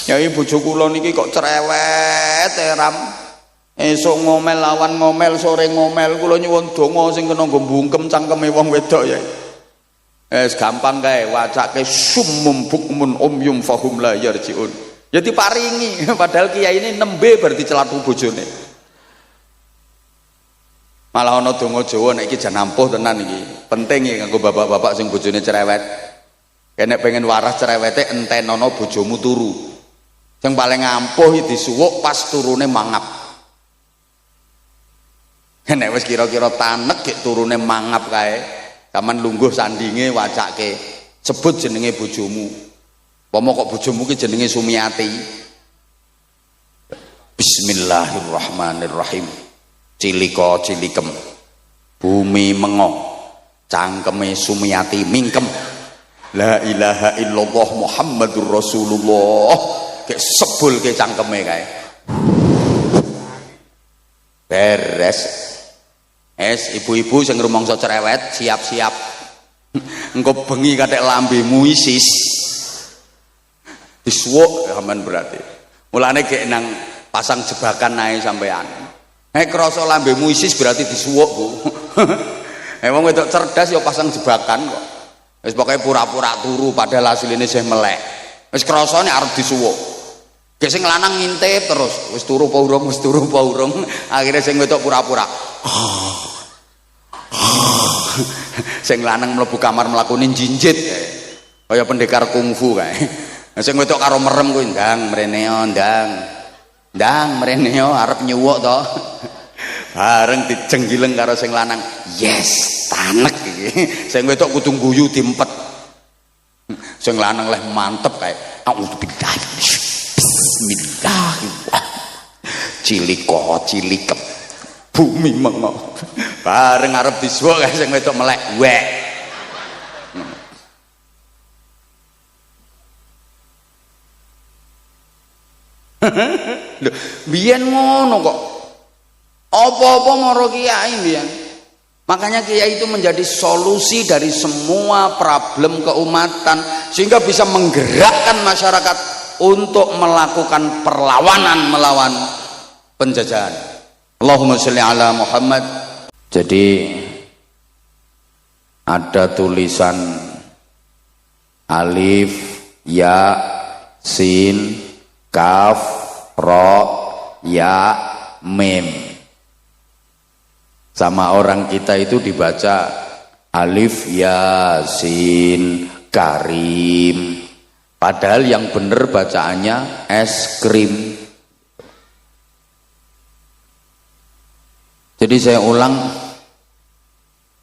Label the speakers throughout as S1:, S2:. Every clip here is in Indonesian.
S1: Ya bojo kula niki kok cerewet ram. Esuk ngomel lawan ngomel, sore ngomel, kula nyuwun donga sing kena nggo mbungkem cangkeme wong wedok ya. Gampang kae wacake summum bukmun umyum fahum la yarjiun. Ya diparingi padahal kiai ini nembe berarti celatu bojone. Malah ana donga Jawa nek iki jan ampuh tenan iki. Penting iki kanggo bapak-bapak sing bojone cerewet. Nek pengen waras cerewete entenono bojomu turu. Sing paling ampuh disuwuk pas turune mangap. Nek wis kira-kira tanek gek turune mangap kae, sampean lungguh sandinge wacake sebut jenenge bojomu. Pomo kok bojomu ki jenenge Sumiati. Bismillahirrahmanirrahim. Cilika cilikem. Bumi mengo. Cangkeme Sumiati mingkem. La ilaha illallah Muhammadur Rasulullah. Gek sebul ke cangkeme kae. Beres. Ibu-ibu sing rumangsa cerewet siap-siap. Engko bengi kathek lambemu isis. Disuwuk sampean berarti. Mulane gek nang pasang jebakan ae sampean. Nek krasa lambemu isis berarti disuwuk, Bu. Wong wedok cerdas ya pasang jebakan kok. Wis pokoke pura-pura turu padahal asline isih melek. Wis krasane arep disuwuk. Gek sing lanang ngintip terus, wis turu apa urung, wis turu apa urung. Akhire sing wedok pura-pura. Sing lanang mlebu kamar mlakune jinjit kae. Kaya pendekar kungfu kae. Sing wedok karo merem kuwi ndang mrene yo ndang. Ndang mrene yo arep nyuwuk to. Bareng dijenggileng karo sing lanang. Yes, tanek iki. Sing wedok kudu guyu diempet. Sing lanang leh mantep kae. Auzubillah. Bismillahirrahmanirrahim. Cilika cilikem. Bumi mengo. Bareng arep disuwuk kae sing wedok melek. Wek. Lho, biyen ngono kok. Apa-apa maro kiai biyen. Makanya kiai itu menjadi solusi dari semua problem keumatan sehingga bisa menggerakkan masyarakat untuk melakukan perlawanan melawan penjajahan. Allahumma sholli ala Muhammad. Jadi ada tulisan alif, ya, sin, kaf, ro, ya, mim. Sama orang kita itu dibaca alif, ya, sin, karim. Padahal yang benar bacaannya es krim. Jadi saya ulang,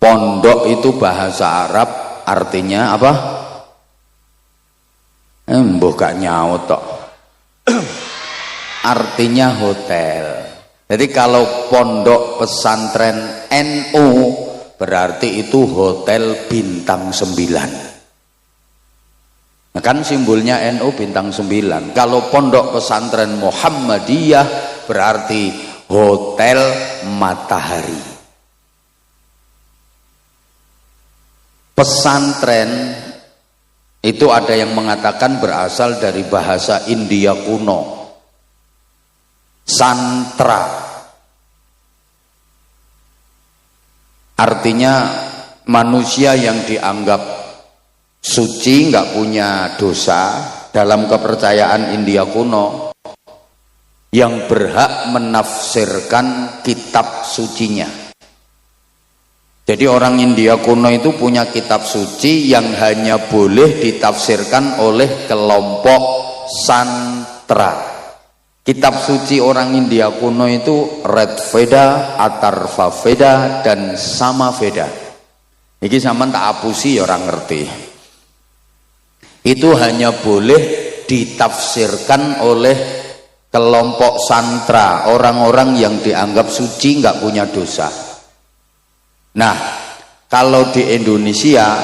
S1: pondok itu bahasa Arab artinya apa? Mbah gak nyaut tok. Artinya hotel. Jadi kalau pondok pesantren NU berarti itu hotel bintang 9. Nah, kan simbolnya NU bintang 9. Kalau pondok pesantren Muhammadiyah berarti hotel matahari. Pesantren itu ada yang mengatakan berasal dari bahasa India kuno. Santra. Artinya manusia yang dianggap suci, nggak punya dosa dalam kepercayaan India kuno, yang berhak menafsirkan kitab sucinya. Jadi orang India kuno itu punya kitab suci yang hanya boleh ditafsirkan oleh kelompok santra. Kitab suci orang India kuno itu Red Veda, Atharva Veda, dan Sama Veda. Iki sampean tak apusi ya orang ngerti. Itu hanya boleh ditafsirkan oleh kelompok santra, orang-orang yang dianggap suci, nggak punya dosa. Nah, kalau di Indonesia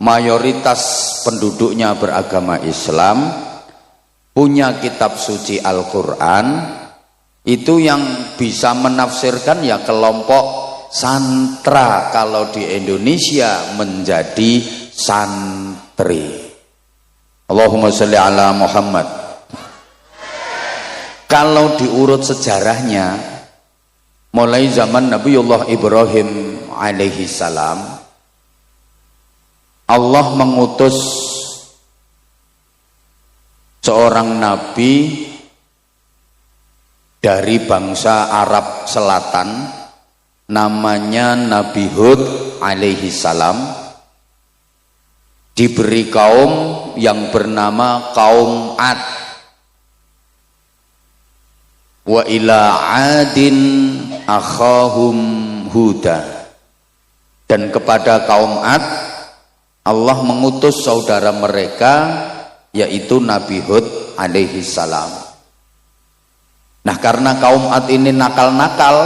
S1: mayoritas penduduknya beragama Islam, punya kitab suci Al-Quran, itu yang bisa menafsirkan ya kelompok santra. Kalau di Indonesia menjadi santri. Allahumma sholli ala Muhammad. kalau diurut sejarahnya, mulai zaman Nabiullah Ibrahim alaihi salam, Allah mengutus seorang nabi dari bangsa Arab Selatan, namanya Nabi Hud alaihi salam, diberi kaum yang bernama kaum Ad. Wa ila adin akhahum huda, dan kepada kaum Ad Allah mengutus saudara mereka yaitu Nabi Hud alaihi salam. Nah, karena kaum Ad ini nakal-nakal,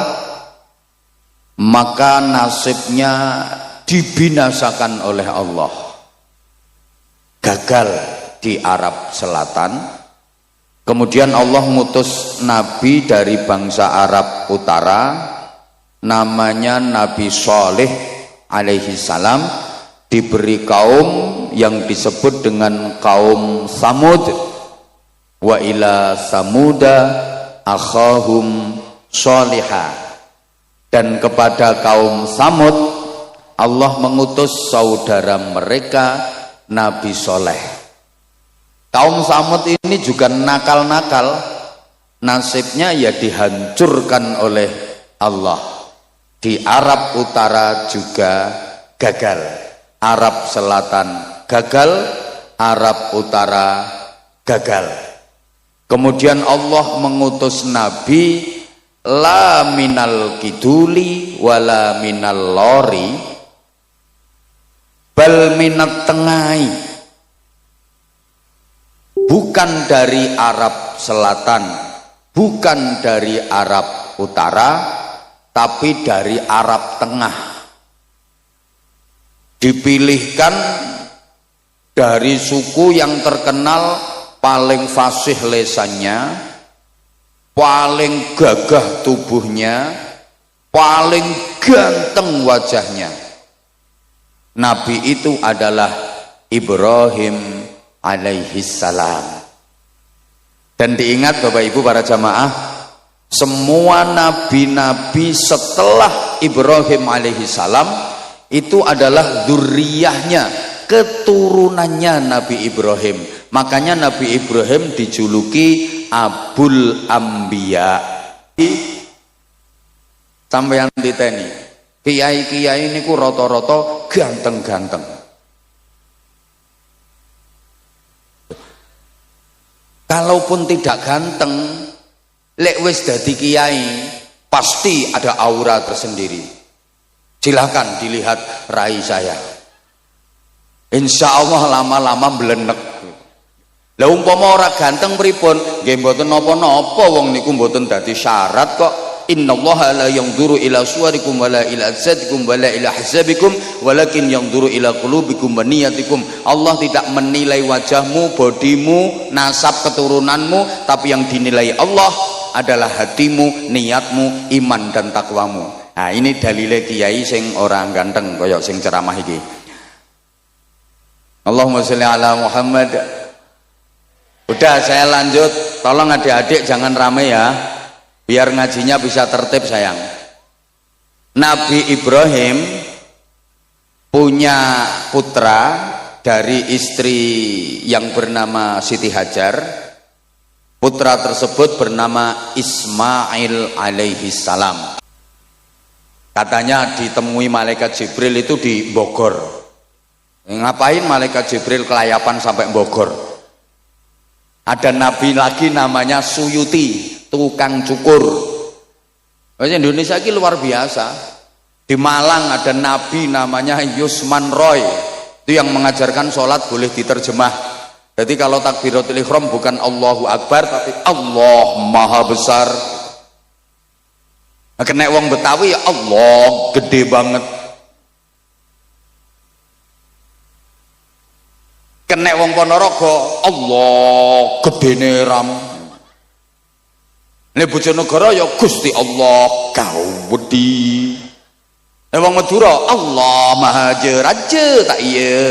S1: maka nasibnya dibinasakan oleh Allah, gagal di Arab Selatan. Kemudian Allah ngutus nabi dari bangsa Arab Utara, namanya Nabi Shalih alaihi salam, diberi kaum yang disebut dengan kaum Samud. Wa ila samuda akhahum Shalihah, dan kepada kaum Samud Allah mengutus saudara mereka Nabi Shaleh. Kaum Samud ini juga nakal-nakal, nasibnya ya dihancurkan oleh Allah. Di Arab Utara juga gagal, Arab Selatan gagal, Arab Utara gagal. Kemudian Allah mengutus Nabi la minal kiduli wala minal lori bal minat tengai, bukan dari Arab Selatan, bukan dari Arab Utara, tapi dari Arab Tengah. Dipilihkan dari suku yang terkenal paling fasih lesannya, paling gagah tubuhnya, paling ganteng wajahnya. Nabi itu adalah Ibrahim alaihi salam. Dan diingat Bapak Ibu para jamaah, semua nabi-nabi setelah Ibrahim alaihi salam itu adalah dzurriyyahnya, keturunannya Nabi Ibrahim. Makanya Nabi Ibrahim dijuluki Abul Anbiya. Sampeyan diteni, kiai-kiai niku rata-rata ganteng-ganteng. Kalaupun tidak ganteng, lek wis dadi kiai pasti ada aura tersendiri. Silahkan dilihat rai saya, insya Allah lama-lama belenek. Lah umpama ora ganteng pripun, nggih mboten napa-napa, wong niku mboten dadi syarat kok. Innallaha la yanzuru ila suwarikum wala ila ajsadikum wala ila ahsabikum walakin yanzuru ila qulubikum wa niyatikum. Allah tidak menilai wajahmu, bodimu, nasab keturunanmu, tapi yang dinilai Allah adalah hatimu, niatmu, iman dan takwamu. Nah, ini dalile kiai sing orang ganteng koyok sing ceramah iki. Allahumma sholli ala Muhammad. Udah, saya lanjut. Tolong adik-adik jangan rame ya, biar ngajinya bisa tertib sayang. Nabi Ibrahim punya putra dari istri yang bernama Siti Hajar. Putra tersebut bernama Ismail alaihi salam. Katanya ditemui malaikat Jibril itu di Bogor. Ngapain malaikat Jibril kelayapan sampai Bogor? Ada nabi lagi namanya Suyuti, tukang cukur. Indonesia ini luar biasa. Di Malang ada nabi namanya Yusman Roy, itu yang mengajarkan sholat boleh diterjemah. Jadi kalau takbiratul ihram bukan Allahu Akbar tapi Allah Maha Besar. Nah, kena wong Betawi ya Allah gede banget. Kena wong Ponorogo Allah gedene ram. Nek Bojonegoro ya Gusti Allah gawedi. Nek wong Madura Allah Maha Raja tak iya.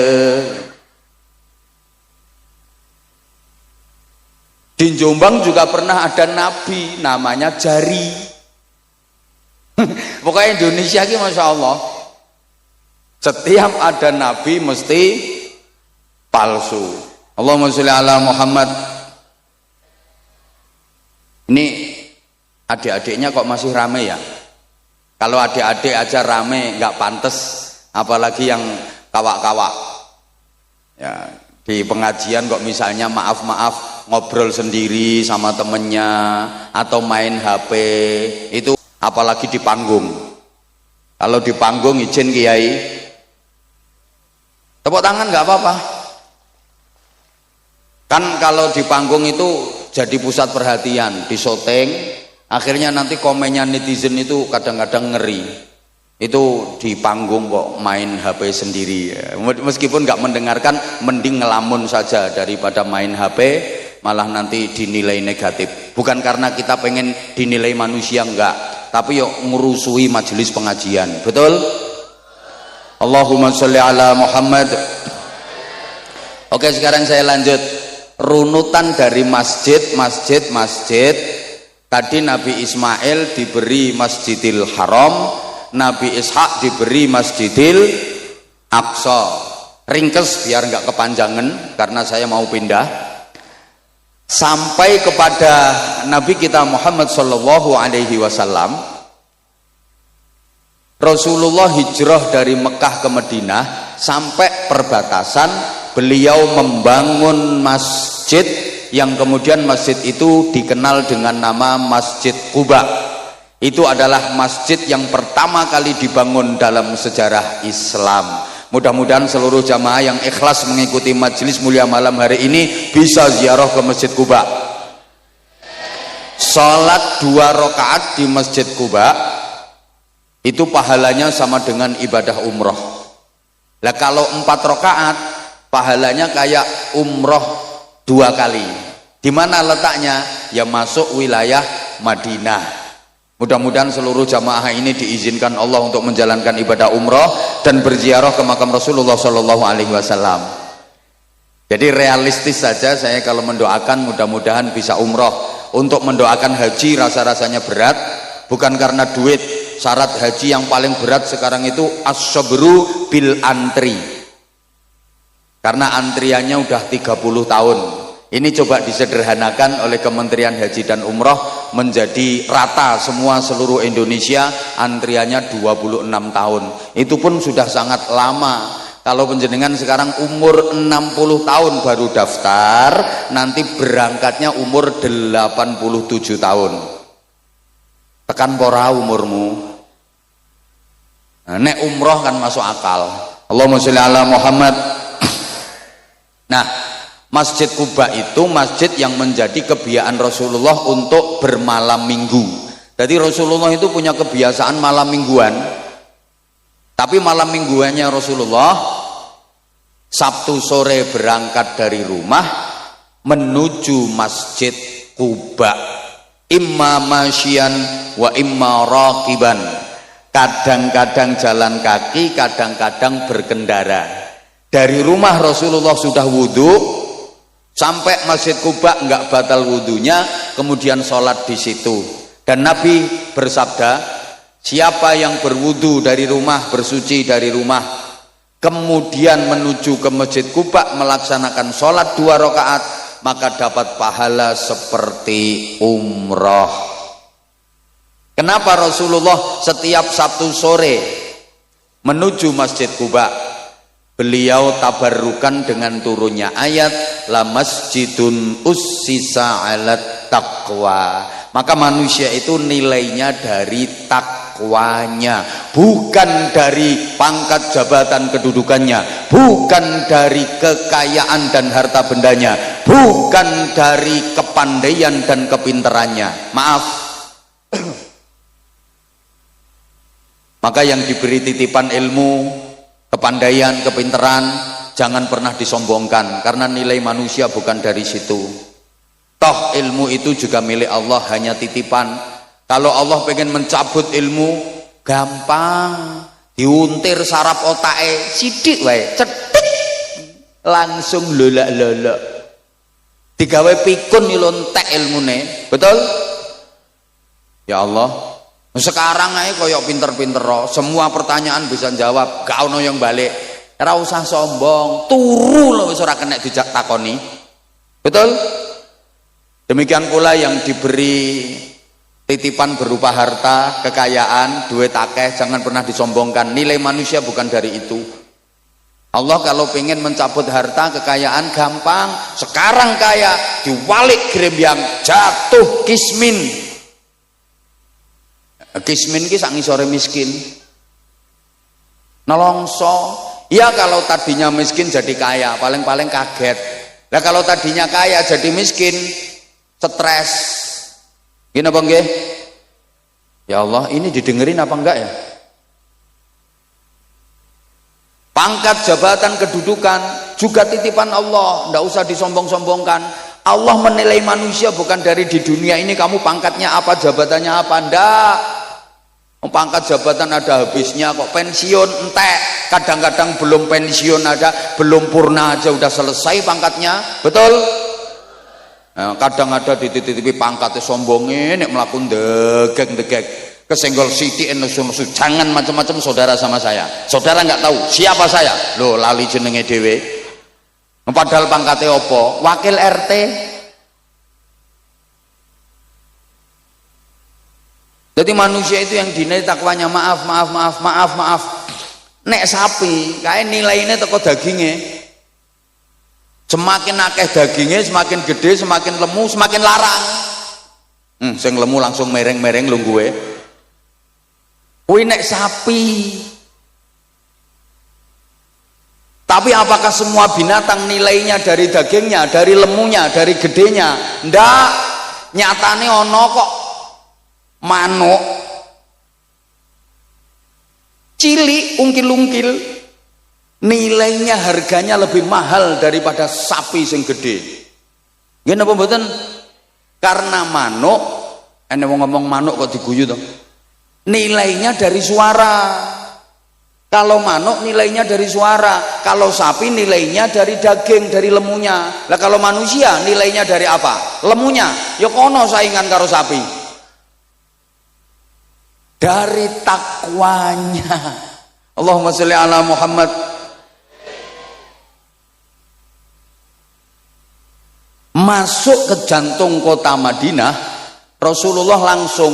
S1: Di Di Jombang juga pernah ada nabi namanya Jari. Pokoknya Indonesia ini Masya Allah, setiap ada nabi mesti palsu. Allahumma sholli ala Muhammad. Ini adik-adiknya kok masih rame ya? Kalau adik-adik aja rame nggak pantas, apalagi yang kawak-kawak ya. Di pengajian kok misalnya maaf-maaf ngobrol sendiri sama temennya atau main HP, itu apalagi di panggung. Kalau di panggung izin kiai tepuk tangan nggak apa-apa, kan kalau di panggung itu jadi pusat perhatian, di syuting, akhirnya nanti komennya netizen itu kadang-kadang ngeri. Itu di panggung kok main HP sendiri ya. Meskipun nggak mendengarkan, mending ngelamun saja daripada main HP malah nanti dinilai negatif. Bukan karena kita pengen dinilai manusia, enggak, tapi yuk ngurusui majelis pengajian. Betul? Allahumma sholli ala Muhammad. Oke, sekarang saya lanjut runutan dari masjid. Tadi Nabi Ismail diberi Masjidil Haram, Nabi Ishak diberi Masjidil Aqsa. Ringkes biar nggak kepanjangan karena saya mau pindah. Sampai kepada Nabi kita Muhammad Shallallahu Alaihi Wasallam, Rasulullah hijrah dari Mekah ke Madinah, sampai perbatasan beliau membangun masjid yang kemudian masjid itu dikenal dengan nama Masjid Quba. Itu adalah masjid yang pertama kali dibangun dalam sejarah Islam. Mudah-mudahan seluruh jamaah yang ikhlas mengikuti majelis mulia malam hari ini bisa ziarah ke Masjid Quba. Salat 2 rakaat di Masjid Quba itu pahalanya sama dengan ibadah umroh. Lah kalau 4 rakaat pahalanya kayak umroh 2 kali. Di mana letaknya? Ya masuk wilayah Madinah. Mudah-mudahan seluruh jamaah ini diizinkan Allah untuk menjalankan ibadah umroh dan berziarah ke makam Rasulullah Shallallahu Alaihi Wasallam. Jadi realistis saja saya kalau mendoakan mudah-mudahan bisa umroh. Untuk mendoakan haji rasa-rasanya berat, bukan karena duit. Syarat haji yang paling berat sekarang itu as-sabru bil antri. Karena antriannya udah 30 tahun. Ini coba disederhanakan oleh Kementerian Haji dan Umroh menjadi rata semua seluruh Indonesia, antriannya 26 tahun. Itu pun sudah sangat lama. Kalau penjenengan sekarang umur 60 tahun baru daftar, nanti berangkatnya umur 87 tahun. Tekan pora umurmu. Nah, nek umroh kan masuk akal. Allahumma sholli ala Muhammad. Nah, Masjid Quba itu masjid yang menjadi kebiasaan Rasulullah untuk bermalam minggu. Jadi Rasulullah itu punya kebiasaan malam mingguan. Tapi malam mingguannya Rasulullah Sabtu sore berangkat dari rumah menuju Masjid Quba. Imma masyian wa imma raqiban. Kadang-kadang jalan kaki, kadang-kadang berkendara. Dari rumah Rasulullah sudah wudhu, sampai Masjid Quba enggak batal wudhunya, kemudian sholat di situ. Dan Nabi bersabda, siapa yang berwudhu dari rumah, bersuci dari rumah, kemudian menuju ke Masjid Quba melaksanakan sholat 2 rakaat, maka dapat pahala seperti umroh. Kenapa Rasulullah setiap Sabtu sore menuju Masjid Quba? Beliau tabarrukan dengan turunnya ayat la masjidun ussisa 'alat taqwa. Maka manusia itu nilainya dari takwanya, bukan dari pangkat jabatan kedudukannya, bukan dari kekayaan dan harta bendanya, bukan dari kepandaian dan kepintarannya. Maaf. Maka yang diberi titipan ilmu, kepandaian, kepinteran, jangan pernah disombongkan, karena nilai manusia bukan dari situ. Toh ilmu itu juga milik Allah, hanya titipan. Kalau Allah pengen mencabut ilmu, gampang, diuntir saraf otaknya sidik wae, cetik, langsung lolak-lolak. digawe pikun iki lho entek ilmune. Betul? Ya Allah. Sekarang ae koyo pinter-pinter semua pertanyaan bisa jawab, gak ono yang balik. Ora usah sombong, turu lho wis ora kena dijak takoni. Betul? Demikian pula yang diberi titipan berupa harta, kekayaan, duit akeh, jangan pernah disombongkan. Nilai manusia bukan dari itu. Allah kalau pengen mencabut harta, kekayaan gampang. Sekarang kaya, diwalik grembyang, jatuh kismin. Kismin ki sak ngisore miskin. Nelongso. Ya kalau tadinya miskin jadi kaya, paling-paling kaget. Nah kalau tadinya kaya jadi miskin, stres. Gini apa nggih? Ya Allah, ini didengerin apa enggak ya? Pangkat, jabatan, kedudukan juga titipan Allah, ndak usah disombong-sombongkan. Allah menilai manusia bukan dari di dunia ini kamu pangkatnya apa, jabatannya apa, ndak. Pangkat jabatan ada habisnya kok, pensiun entek. Kadang-kadang belum pensiun ada, belum purna aja udah selesai pangkatnya. Betul? Nah, kadang ada di titipi pangkatnya sombongin, nek melakukan degek-degek. Kesenggol siti nesu-nesu, jangan macam-macam saudara sama saya. Saudara nggak tahu siapa saya, loh lali jenenge dewe. Padahal pangkatnya opo, wakil RT. Jadi manusia itu yang dinilai takwanya maaf. Nek sapi, kayak nilainya teko dagingnya. Semakin akeh dagingnya, semakin gede, semakin lemu, semakin larang. Sing lemu langsung mereng-mereng lungguhe. Kuwi nek sapi. Tapi apakah semua binatang nilainya dari dagingnya, dari lemunya, dari gedenya? Ndak. Nyatane ono kok manuk cilik ungkil-ungkil nilainya harganya lebih mahal daripada sapi sing gede. Nggih napa mboten? Karena manuk, ene wong ngomong manuk kok diguyu to. Nilainya dari suara. Kalau manuk nilainya dari suara, kalau sapi nilainya dari daging, dari lemunya. Lah kalau manusia nilainya dari apa? Lemunya. Ya kono saingan karo sapi. Dari takwanya. Allahumma sholli ala Muhammad. Masuk ke jantung kota Madinah, Rasulullah langsung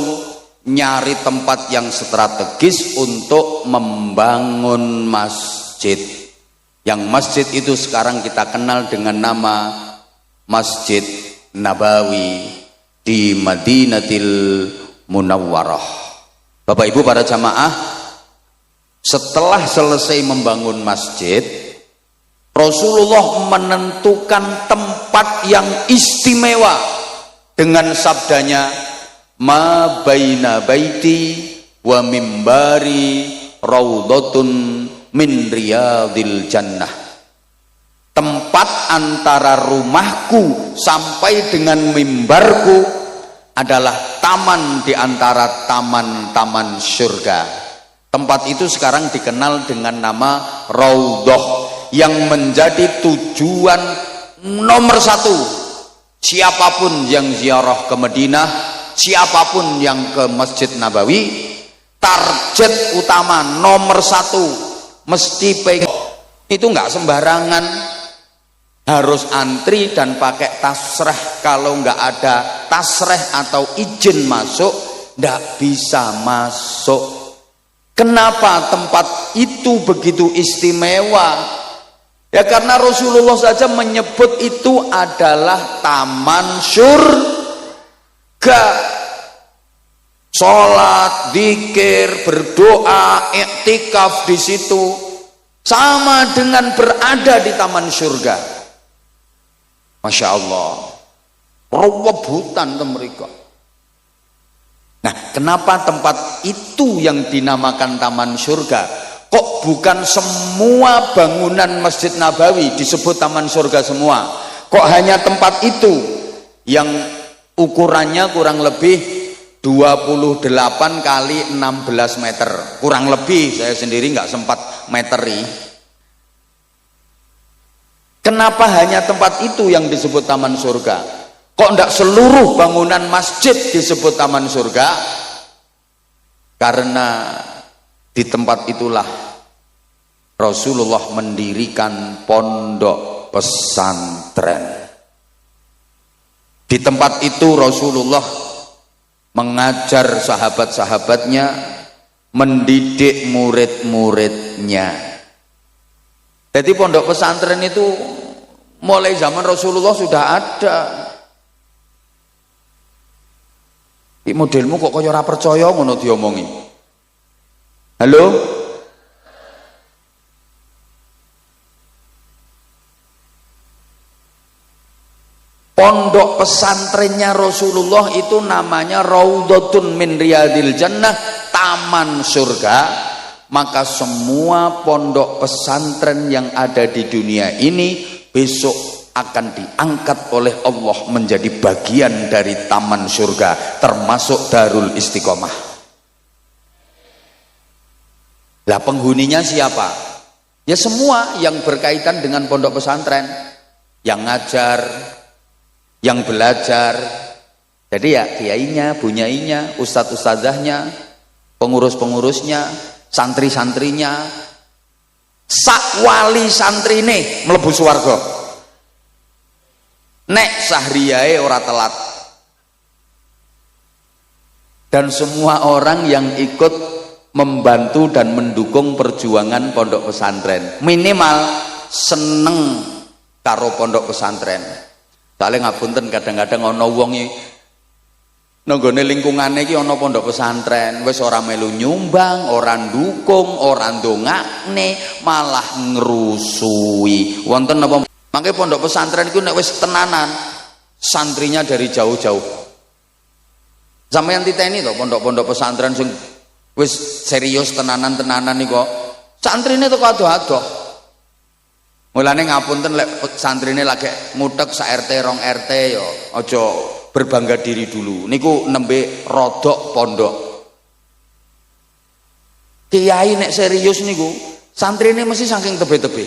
S1: nyari tempat yang strategis untuk membangun masjid. Yang masjid itu sekarang kita kenal dengan nama Masjid Nabawi di Madinatil Munawwarah. Bapak Ibu para jamaah, setelah selesai membangun masjid, Rasulullah menentukan tempat yang istimewa dengan sabdanya, ma baina baiti wa mimbari raudhatun min riyadil jannah. Tempat antara rumahku sampai dengan mimbarku adalah taman di antara taman-taman surga. Tempat itu sekarang dikenal dengan nama Raudhah, yang menjadi tujuan nomor satu siapapun yang ziarah ke Madinah, siapapun yang ke Masjid Nabawi. Target utama nomor satu mesti pengen. Itu nggak sembarangan, harus antri dan pakai tasreh. Kalau nggak ada tasreh atau izin masuk, nggak bisa masuk. Kenapa tempat itu begitu istimewa? Ya karena Rasulullah saja menyebut itu adalah taman surga. Sholat, zikir, berdoa, iktikaf di situ sama dengan berada di taman surga. Masya Allah, rebutan mereka. Nah, kenapa tempat itu yang dinamakan taman surga? Kok bukan semua bangunan Masjid Nabawi disebut taman surga semua? Kok hanya tempat itu yang ukurannya kurang lebih 28 kali 16 meter? Kurang lebih, saya sendiri nggak sempat meteri. Kenapa hanya tempat itu yang disebut taman surga? Kok tidak seluruh bangunan masjid disebut taman surga? Karena di tempat itulah Rasulullah mendirikan pondok pesantren. Di tempat itu Rasulullah mengajar sahabat-sahabatnya, mendidik murid-muridnya. Jadi pondok pesantren itu mulai zaman Rasulullah sudah ada. Iki modelmu kok kaya ora percaya ngono diomongi. Halo? Pondok pesantrennya Rasulullah itu namanya Raudhatun min Riyadil Jannah, taman surga. Maka semua pondok pesantren yang ada di dunia ini besok akan diangkat oleh Allah menjadi bagian dari taman surga, termasuk Darul Istiqomah. Lah penghuninya siapa? Ya semua yang berkaitan dengan pondok pesantren, yang ngajar, yang belajar. Jadi ya kiainya, bunyainya, ustadz-ustadzahnya, pengurus-pengurusnya, santri-santrinya, sak wali santrine mlebu swarga. Nek sahriyae ora telat. Dan semua orang yang ikut membantu dan mendukung perjuangan pondok pesantren minimal seneng karo pondok pesantren. Soalnya ngapunten kadang-kadang ana wong nanggone lingkungane iki ana pondok pesantren wis ora melu nyumbang, ora ndukung, ora ndongakne, malah ngrusui. Wonten apa mangke pondok pesantren iku nek wis tenanan santrinya dari jauh-jauh. Sampeyan titeni to pondok-pondok pesantren sing wis serius tenanan-tenanan niku santrine teko adoh-adoh. Mulane ngapunten lek santrine lagi ngutek sak RT rong RT ya aja berbangga diri dulu niku nembe rodok pondok. Kiai nek serius niku santrine mesti saking tebe-tebe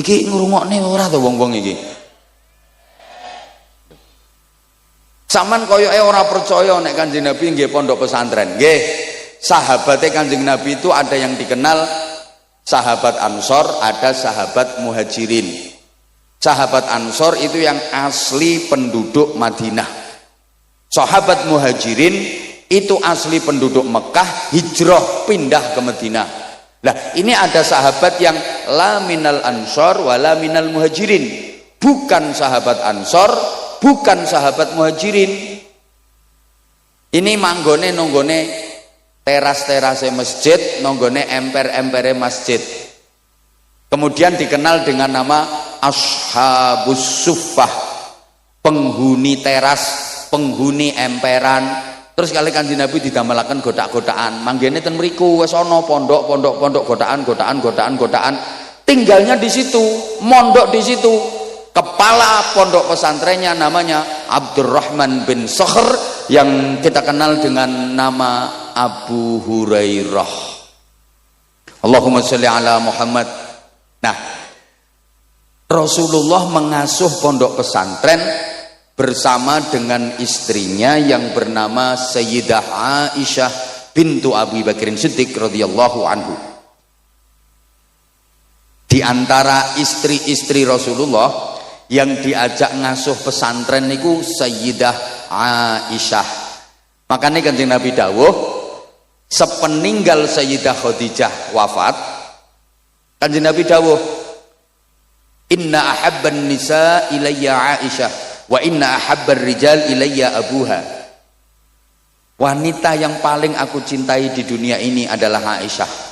S1: iki ngrungokne ora to wong-wong iki. Saman koyoke ora percaya nek Kanjeng Nabi nggih pondok pesantren. Nggih, sahabate Kanjeng Nabi itu ada yang dikenal sahabat Ansor, ada sahabat Muhajirin. Sahabat Ansor itu yang asli penduduk Madinah. Sahabat Muhajirin itu asli penduduk Mekah, hijrah pindah ke Madinah. Nah, ini ada sahabat yang la minal Ansor wa la minal Muhajirin. Bukan sahabat Ansor, bukan sahabat Muhajirin. Ini manggone nonggone teras-terase masjid, nonggone emper-empere masjid. Kemudian dikenal dengan nama Ashabus Suffah, penghuni teras, penghuni emperan. Terus kali Kanjeng Nabi didamelaken godak-godakan. Manggene ten mriku wis ana pondok godakan. Tinggalnya di situ, mondok di situ. Kepala pondok pesantrennya namanya Abdurrahman bin Sakhr yang kita kenal dengan nama Abu Hurairah. Allahumma sholli ala Muhammad. Nah, Rasulullah mengasuh pondok pesantren bersama dengan istrinya yang bernama Sayyidah Aisyah bintu Abi Bakrin Siddiq radhiyallahu anhu. Di antara istri-istri Rasulullah yang diajak ngasuh pesantren niku Sayyidah Aisyah. Makanya Kanjeng Nabi dawuh sepeninggal Sayyidah Khadijah wafat, Kanjeng Nabi dawuh, inna ahabban nisa ilayya Aisyah wa inna ahabbar rijal ilayya abuha. Wanita yang paling aku cintai di dunia ini adalah Aisyah.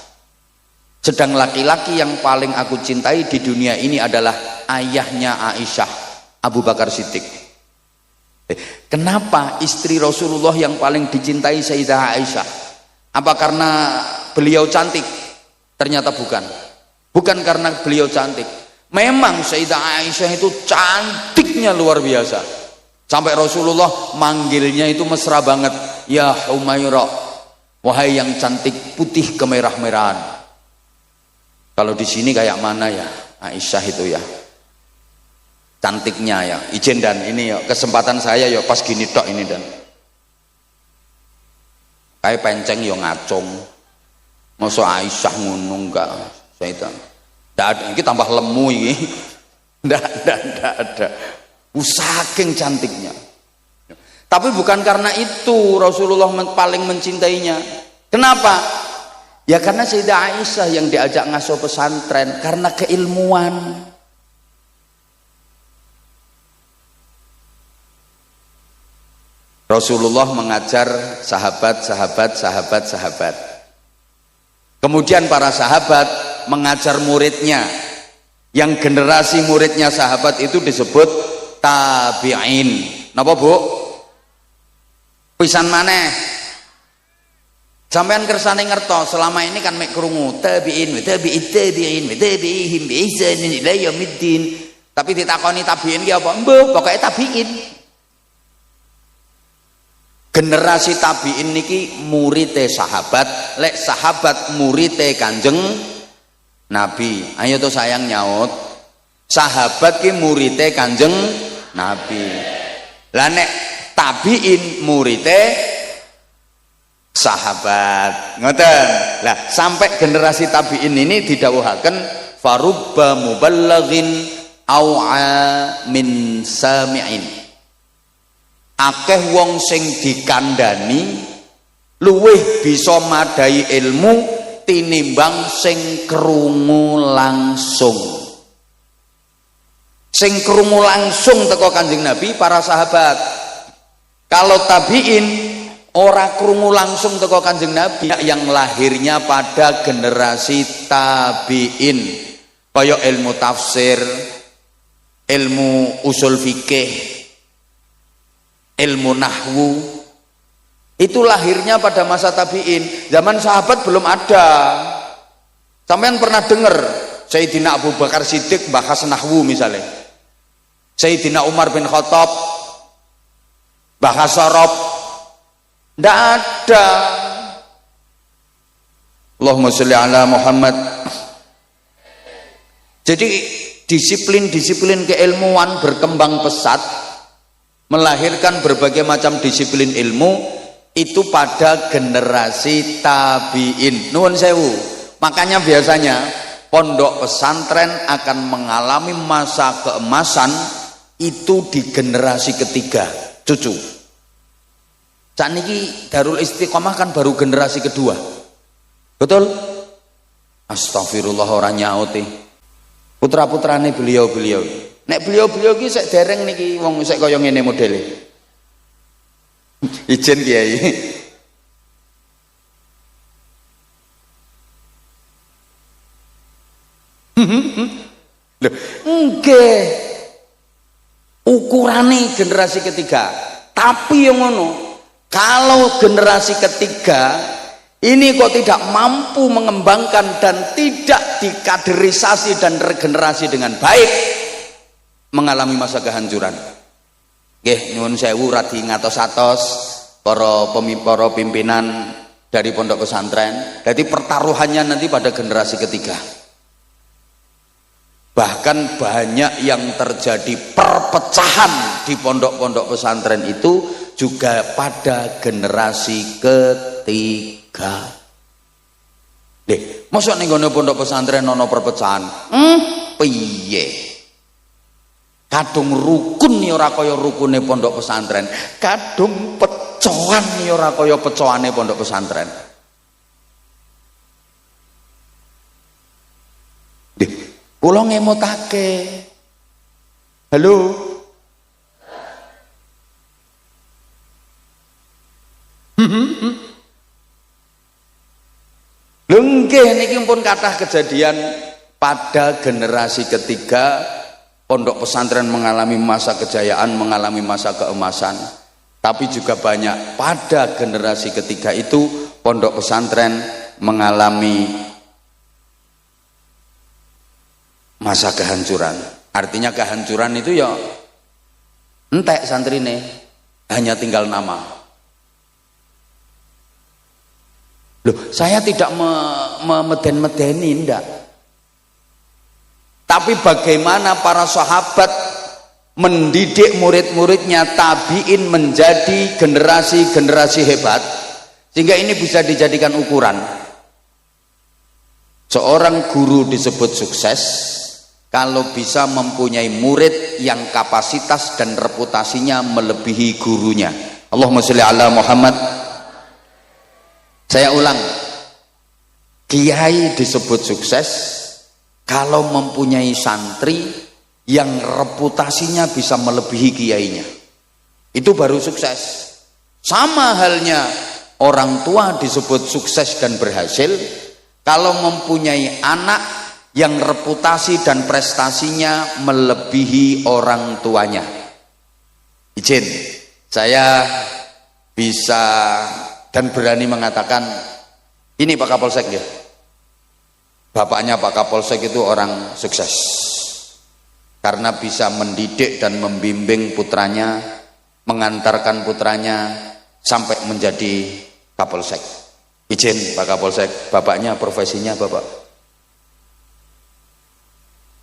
S1: Sedang laki-laki yang paling aku cintai di dunia ini adalah ayahnya Aisyah, Abu Bakar Siddiq. Kenapa istri Rasulullah yang paling dicintai Sayyidah Aisyah? Apa karena beliau cantik? Ternyata bukan. Bukan karena beliau cantik. Memang Sayyidah Aisyah itu cantiknya luar biasa. Sampai Rasulullah manggilnya itu mesra banget. Ya Humaira, wahai yang cantik putih kemerah-merahan. Kalau di sini kayak mana ya Aisyah itu ya? Cantiknya ya. Izin dan ini ya kesempatan saya ya pas gini tok ini dan. Kayak penceng yo ngacung. Masa Aisyah ngono enggak? Saya ndak ada, ini tambah lemu ini. Ndak ada. Saking cantiknya. Tapi bukan karena itu Rasulullah paling mencintainya. Kenapa? Ya karena Sayyidah Aisyah yang diajak ngasuh pesantren karena keilmuan. Rasulullah mengajar sahabat. Kemudian para sahabat mengajar muridnya. Yang generasi muridnya sahabat itu disebut tabi'in. Napa Bu? Pisan maneh. Sampean kersane ngertos selama ini kan mek krungu tabi'in bi ihsan ila yaumiddin. Tapi ditakoni tabi'in ki apa? Mbuh, pokoke tabi'in. Generasi tabi'in niki murite sahabat, lek sahabat murite Kanjeng Nabi. Ayo to sayang nyaut. Sahabat ki murite Kanjeng Nabi. Lah nek tabi'in murite sahabat. Ngoten. Lah sampai generasi tabi'in ini didhawuhaken farubba muballighin au'a min sami'in. Akeh wong sing dikandani luwih bisa madai ilmu tinimbang sing krungu langsung. Sing krungu langsung teko Kanjeng Nabi para sahabat. Kalau tabi'in ora krungu langsung teko Kanjeng Nabi yang lahirnya pada generasi tabi'in. Kaya ilmu tafsir, ilmu usul fikih, ilmu nahwu itu lahirnya pada masa tabi'in. Zaman sahabat belum ada. Sampean pernah dengar Sayyidina Abu Bakar Siddiq bahas nahwu misalnya, Sayyidina Umar bin Khattab bahas sorob? Tidak ada. Allahumma sholli ala Muhammad. Jadi disiplin-disiplin keilmuan berkembang pesat, melahirkan berbagai macam disiplin ilmu itu pada generasi tabi'in. Nuwun sewu. Makanya biasanya pondok pesantren akan mengalami masa keemasan itu di generasi ketiga, cucu. Saat ini Darul Istiqomah kan baru generasi kedua. Betul? Astagfirullah orang nyauti. Putra-putrane beliau-beliau. Nek beliau-beliau ki sek dereng niki wong sek kaya ngene modele. Ijen Kiai. Lho, nggih. Ukurane generasi ketiga. Tapi yang ngono, kalau generasi ketiga ini kok tidak mampu mengembangkan dan tidak dikaderisasi dan regenerasi dengan baik, mengalami masa kehancuran. Nggih, nyuwun sewu radi ngatos-atos para pimpinan dari pondok pesantren. Jadi pertaruhannya nanti pada generasi ketiga. Bahkan banyak yang terjadi perpecahan di pondok-pondok pesantren itu juga pada generasi ketiga. Deh, masa ning ngene pondok pesantren ana perpecahan? Piye? Kadung rukun ya ora kaya rukune pondok pesantren. Kadung pecohan ya ora kaya pecohane pondok pesantren. Deh, kula ngemotake. Halo. Lho nggih niki pun kathah kejadian pada generasi ketiga pondok pesantren mengalami masa kejayaan, mengalami masa keemasan. Tapi juga banyak pada generasi ketiga itu pondok pesantren mengalami masa kehancuran. Artinya kehancuran itu ya entek santrine, hanya tinggal nama. Loh, saya tidak memeden-medeni, enggak. Tapi bagaimana para sahabat mendidik murid-muridnya tabi'in menjadi generasi-generasi hebat, sehingga ini bisa dijadikan ukuran. Seorang guru disebut sukses kalau bisa mempunyai murid yang kapasitas dan reputasinya melebihi gurunya. Allahumma sholli ala Muhammad. Saya ulang, kiai disebut sukses kalau mempunyai santri yang reputasinya bisa melebihi kiainya. Itu baru sukses. Sama halnya orang tua disebut sukses dan berhasil kalau mempunyai anak yang reputasi dan prestasinya melebihi orang tuanya. Izin, saya bisa dan berani mengatakan ini Pak Kapolsek ya. Bapaknya Pak Kapolsek itu orang sukses karena bisa mendidik dan membimbing putranya, mengantarkan putranya sampai menjadi Kapolsek. Izin Pak Kapolsek, bapaknya profesinya bapak?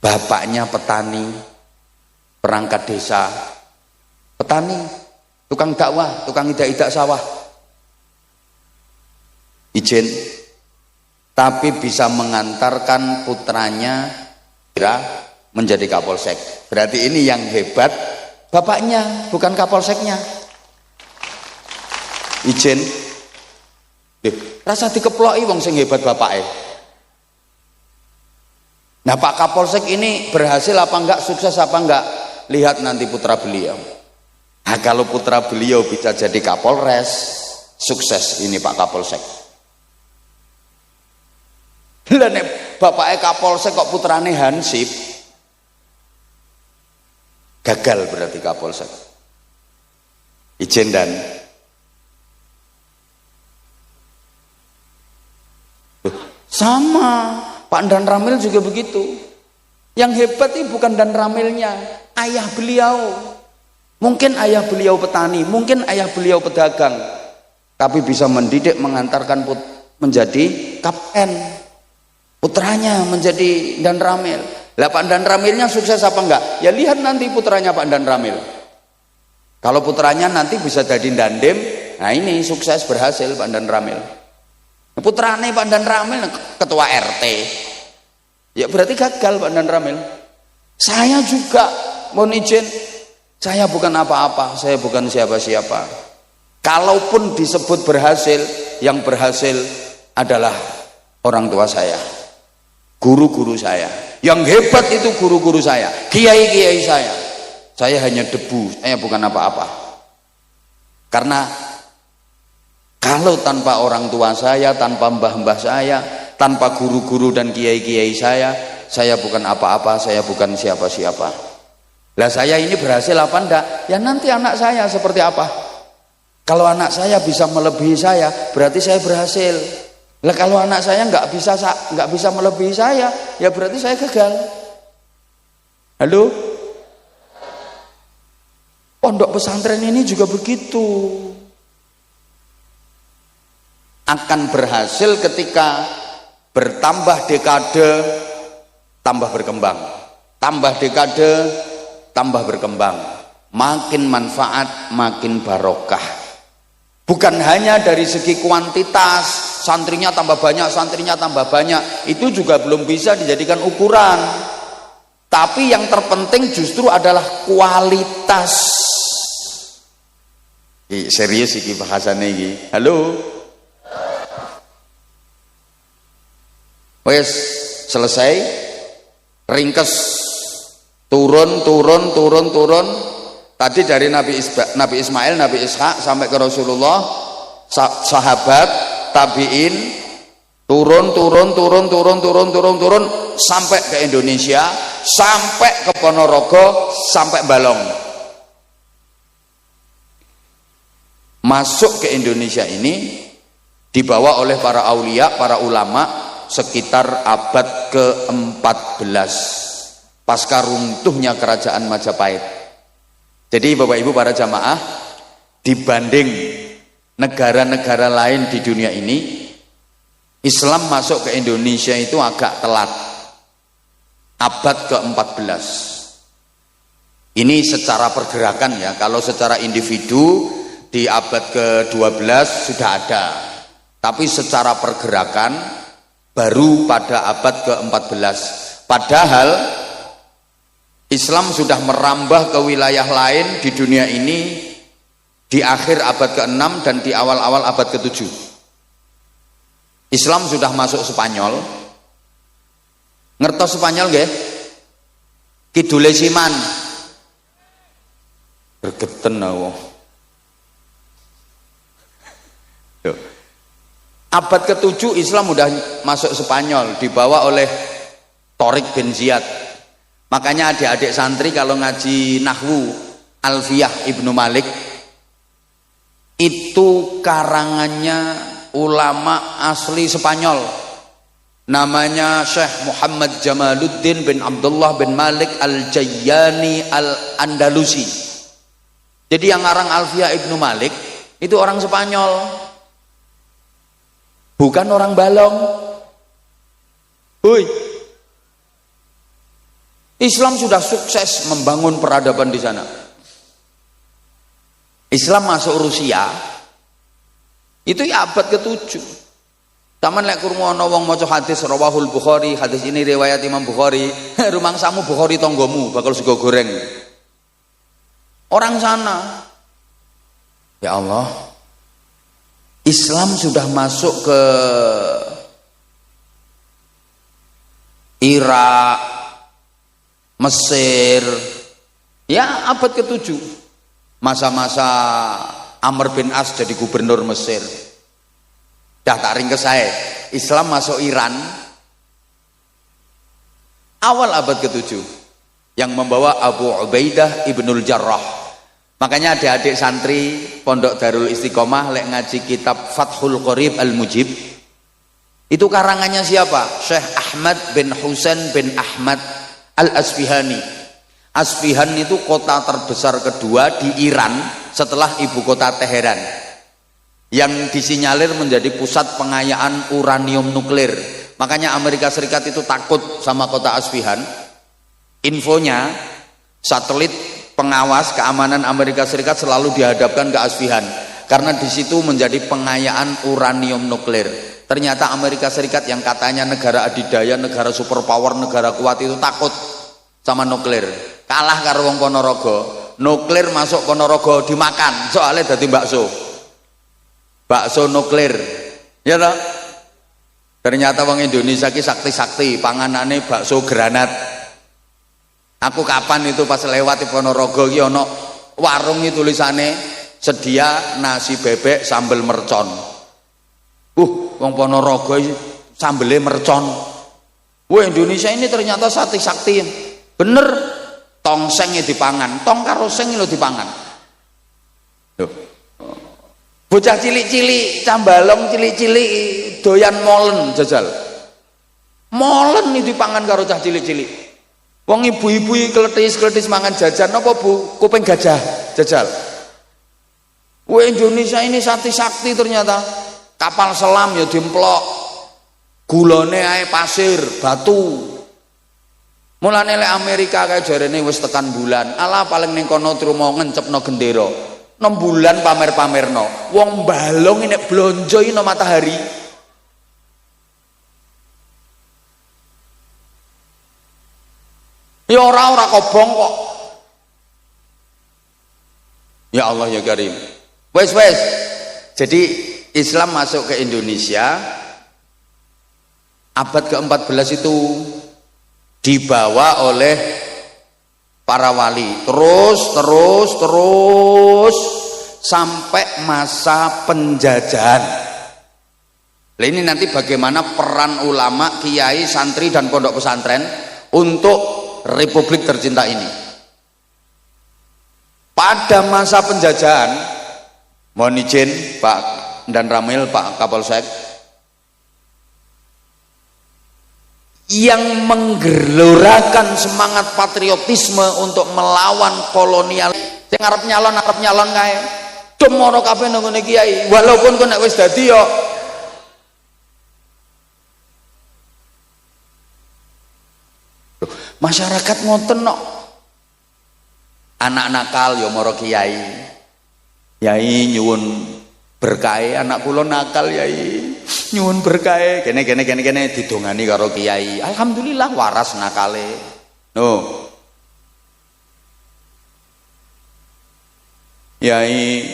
S1: Bapaknya petani, perangkat desa, petani, tukang dakwah, tukang idak-idak sawah. Izin, tapi bisa mengantarkan putranya menjadi Kapolsek. Berarti ini yang hebat bapaknya, bukan Kapolseknya. Izin, rasa dikeploki wong sing hebat bapaknya. Nah Pak Kapolsek ini berhasil apa enggak, sukses apa enggak, lihat nanti putra beliau. Nah kalau putra beliau bisa jadi Kapolres, sukses ini Pak Kapolsek. Lah nek bapaknya Kapolsek kok putrane Hansip, gagal berarti Kapolsek. Izin dan sama Pak Dan Ramil juga begitu. Yang hebat itu bukan Dan Ramilnya, ayah beliau. Mungkin ayah beliau petani, mungkin ayah beliau pedagang, tapi bisa mendidik, mengantarkan menjadi kapten. Putranya menjadi Dan Ramil. Lah Pak Dan Ramilnya sukses apa enggak? Ya lihat nanti putranya Pak Dan Ramil. Kalau putranya nanti bisa jadi Dandim, nah ini sukses berhasil Pak Dan Ramil. Putrane Pak Dan Ramil ketua RT, ya berarti gagal Pak Dan Ramil. Saya juga mohon izin, saya bukan apa-apa, saya bukan siapa-siapa. Kalaupun disebut berhasil, yang berhasil adalah orang tua saya, guru-guru saya. Yang hebat itu guru-guru saya, kiai-kiai saya. Saya hanya debu, saya bukan apa-apa. Karena kalau tanpa orang tua saya, tanpa mbah-mbah saya, tanpa guru-guru dan kiai-kiai saya bukan apa-apa, saya bukan siapa-siapa. Lah saya ini berhasil apa enggak? Ya nanti anak saya seperti apa? Kalau anak saya bisa melebihi saya, berarti saya berhasil. Lah kalau anak saya nggak bisa melebihi saya, ya berarti saya gagal. Halo? Pondok pesantren ini juga begitu. Akan berhasil ketika bertambah dekade tambah berkembang, tambah dekade tambah berkembang, makin manfaat makin barokah. Bukan hanya dari segi kuantitas, santrinya tambah banyak, santrinya tambah banyak, itu juga belum bisa dijadikan ukuran. Tapi yang terpenting justru adalah kualitas. Serius iki bahasane iki. Halo. Wes selesai, ringkes, turun. Tadi dari Nabi Ismail, Nabi Ishak sampai ke Rasulullah, sahabat, tabiin, turun sampai ke Indonesia, sampai ke Ponorogo, sampai Balong. Masuk ke Indonesia ini dibawa oleh para aulia, para ulama sekitar abad ke-14 pasca runtuhnya kerajaan Majapahit. Jadi Bapak Ibu para jamaah, dibanding negara-negara lain di dunia ini, Islam masuk ke Indonesia itu agak telat. abad ke-14. Ini secara pergerakan ya, kalau secara individu di abad ke-12 sudah ada, tapi secara pergerakan baru pada abad ke-14. Padahal Islam sudah merambah ke wilayah lain di dunia ini di akhir abad ke-6 dan di awal-awal abad ke-7. Islam sudah masuk Spanyol. Ngertos Spanyol nggih? Kidule Siman. Bergeten aku. Abad ke-7 Islam udah masuk Spanyol, dibawa oleh Tariq bin Ziyad. Makanya adik-adik santri kalau ngaji Nahwu Alfiyah Ibnu Malik itu karangannya ulama asli Spanyol, namanya Syekh Muhammad Jamaluddin bin Abdullah bin Malik Al-Jayyani Al-Andalusi. Jadi yang ngarang Alfiyah Ibnu Malik itu orang Spanyol, bukan orang Balong. Hui. Islam sudah sukses membangun peradaban di sana. Islam masuk Rusia itu ya abad ke-7. Taman lek krungu ana wong maca hadis rawahul Bukhari, hadis ini riwayat Imam Bukhari, rumangsamu Bukhari tonggomu bakal sego goreng. Orang sana. Ya Allah. Islam sudah masuk ke Irak, Mesir, ya abad ke-7. Masa-masa Amr bin As jadi gubernur Mesir. Dah tak ringkes saya. Islam masuk Iran awal abad ke-7 yang membawa Abu Ubaidah Ibnul Jarrah. Makanya adik-adik santri Pondok Darul Istiqomah lek ngaji kitab Fathul Qorib Al-Mujib, itu karangannya siapa? Syekh Ahmad bin Husain bin Ahmad Al-Asfihani. Asfihan itu kota terbesar kedua di Iran setelah ibu kota Teheran, yang disinyalir menjadi pusat pengayaan uranium nuklir. Makanya Amerika Serikat itu takut sama kota Asfihan. Infonya, satelit pengawas keamanan Amerika Serikat selalu dihadapkan ke Asfihan karena di situ menjadi pengayaan uranium nuklir. Ternyata Amerika Serikat yang katanya negara adidaya, negara superpower, negara kuat itu takut sama nuklir. Kalah karo wong Ponorogo. Nuklir masuk Ponorogo dimakan, soalnya dadi bakso nuklir. Ya toh? Ternyata wong Indonesia ki sakti-sakti, panganane bakso granat. Aku kapan itu pas lewat di Ponorogo ki ono warung iki tulisane sedia nasi bebek sambal mercon. Wong Ponorogo sambelnya mercon. Wah, Indonesia ini ternyata sakti-sakti. Bener, tongseng dipangan, tong karo seng lho dipangan. Bocah cilik-cilik, cambalong cilik-cilik doyan molen jajal. Molen iki dipangan karo cah cilik-cilik. Wong ibu-ibu kletis-kletis mangan jajan apa Bu? Kuping gajah jajal. Wah, Indonesia ini sakti-sakti ternyata. Kapal selam ya dimplok. Gulane ae pasir, batu. Mulane lek Amerika kae jarene wis tekan bulan. Alah paling ning kono trimo ngencepno gendera. 6 bulan pamer-pamerno. Wong balong nek blonjo iki no matahari. Ya ora kobong kok. Ya Allah ya Karim. Wes. Jadi Islam masuk ke Indonesia abad ke-14 itu dibawa oleh para wali terus sampai masa penjajahan. Nah, ini nanti bagaimana peran ulama, kiai, santri dan pondok pesantren untuk Republik tercinta ini. Pada masa penjajahan, mohon izin Pak dan Ramil, Pak Kapolsek, yang menggelorakan semangat patriotisme untuk melawan kolonial. Sing arep nyalon kae demoro kabeh nang ngene kiai, walaupun kok nek wis dadi yo Masyarakat ngoten kok. Anak nakal ya mara kiai. Yai nyuwun berkah, anak kula nakal yai. Nyuwun berkah, kene didongani karo kiai. Alhamdulillah waras nakale. No. Yai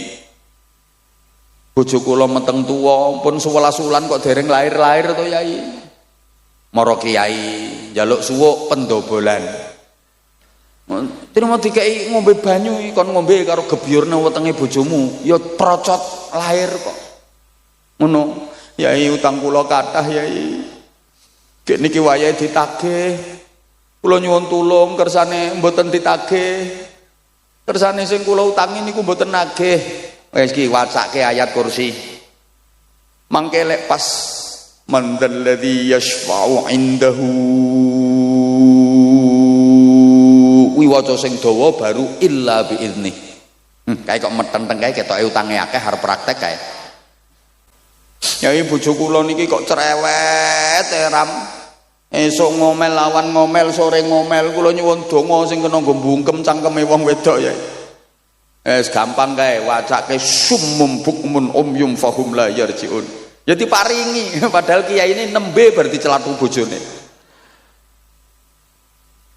S1: bojo kula meteng tuwa pun 11 wulan kok dereng lahir-lahir to yai. Mara kiai njaluk suwuk pendobolan. Terima dikai ngombe banyu kon ngombe karo gebyurne wetenge bojomu ya procot lahir kok. Ngono. Yai utang kula kathah yai. Gek niki wayahe ditagih. Kula nyuwun tulung kersane mboten ditagih. Kersane sing kula utangi niku mboten nagih. Wis iki wacake ayat kursi. Mangke lek pas mandalladzi yashfa'u indahu wiwaca sing dawa baru illa biizni. Kae kok meteng-teng kae ketoke utange akeh arep praktek kae. Yai bojo kula niki kok cerewet ram. Esuk ngomel lawan ngomel sore ngomel kula nyuwun donga sing kena nggo mbungkem cangkeme wong wedok yai. Gampang kae wacake summum bukmun umyum fahum la yarjiun. Ya diparingi padahal kiai ini nembe berarti celatu bojone.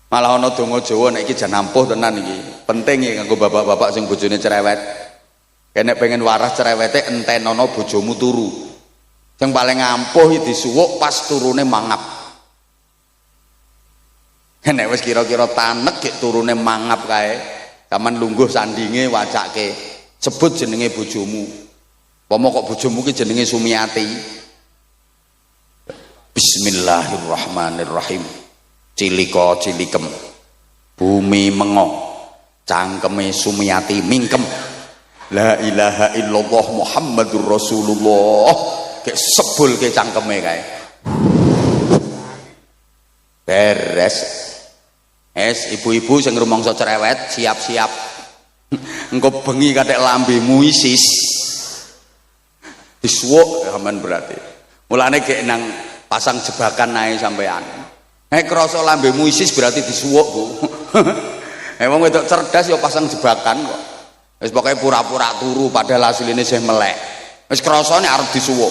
S1: Malah ana donga Jawa nek iki jan ampuh tenan iki. Penting iki kanggo bapak-bapak sing bojone cerewet. Nek pengen waras cerewete entenono bojomu turu. Sing paling ampuh iki disuwuk pas turune mangap. Nek wis kira-kira tanek gek turune mangap kae, sampean lungguh sandinge wacake sebut jenenge bojomu. Pomo kok bojomu ki jenenge Sumiati. Bismillahirrahmanirrahim. Cilika cilikem bumi mengo cangkeme Sumiati mingkem la ilaha illallah Muhammadur Rasulullah kek sebul ke cangkeme kae beres. Ibu-ibu sing rumangsa cerewet siap-siap engko bengi kathek lambemu isis disuwuk sampean berarti mulane gek nang pasang jebakan nae sampean. Krasa lambemu isis berarti disuwuk, Bu. Wong wedok cerdas ya pasang jebakan kok. Wis pokoke pura-pura turu padahal asline isih melek. Wis krasa nek arep disuwuk.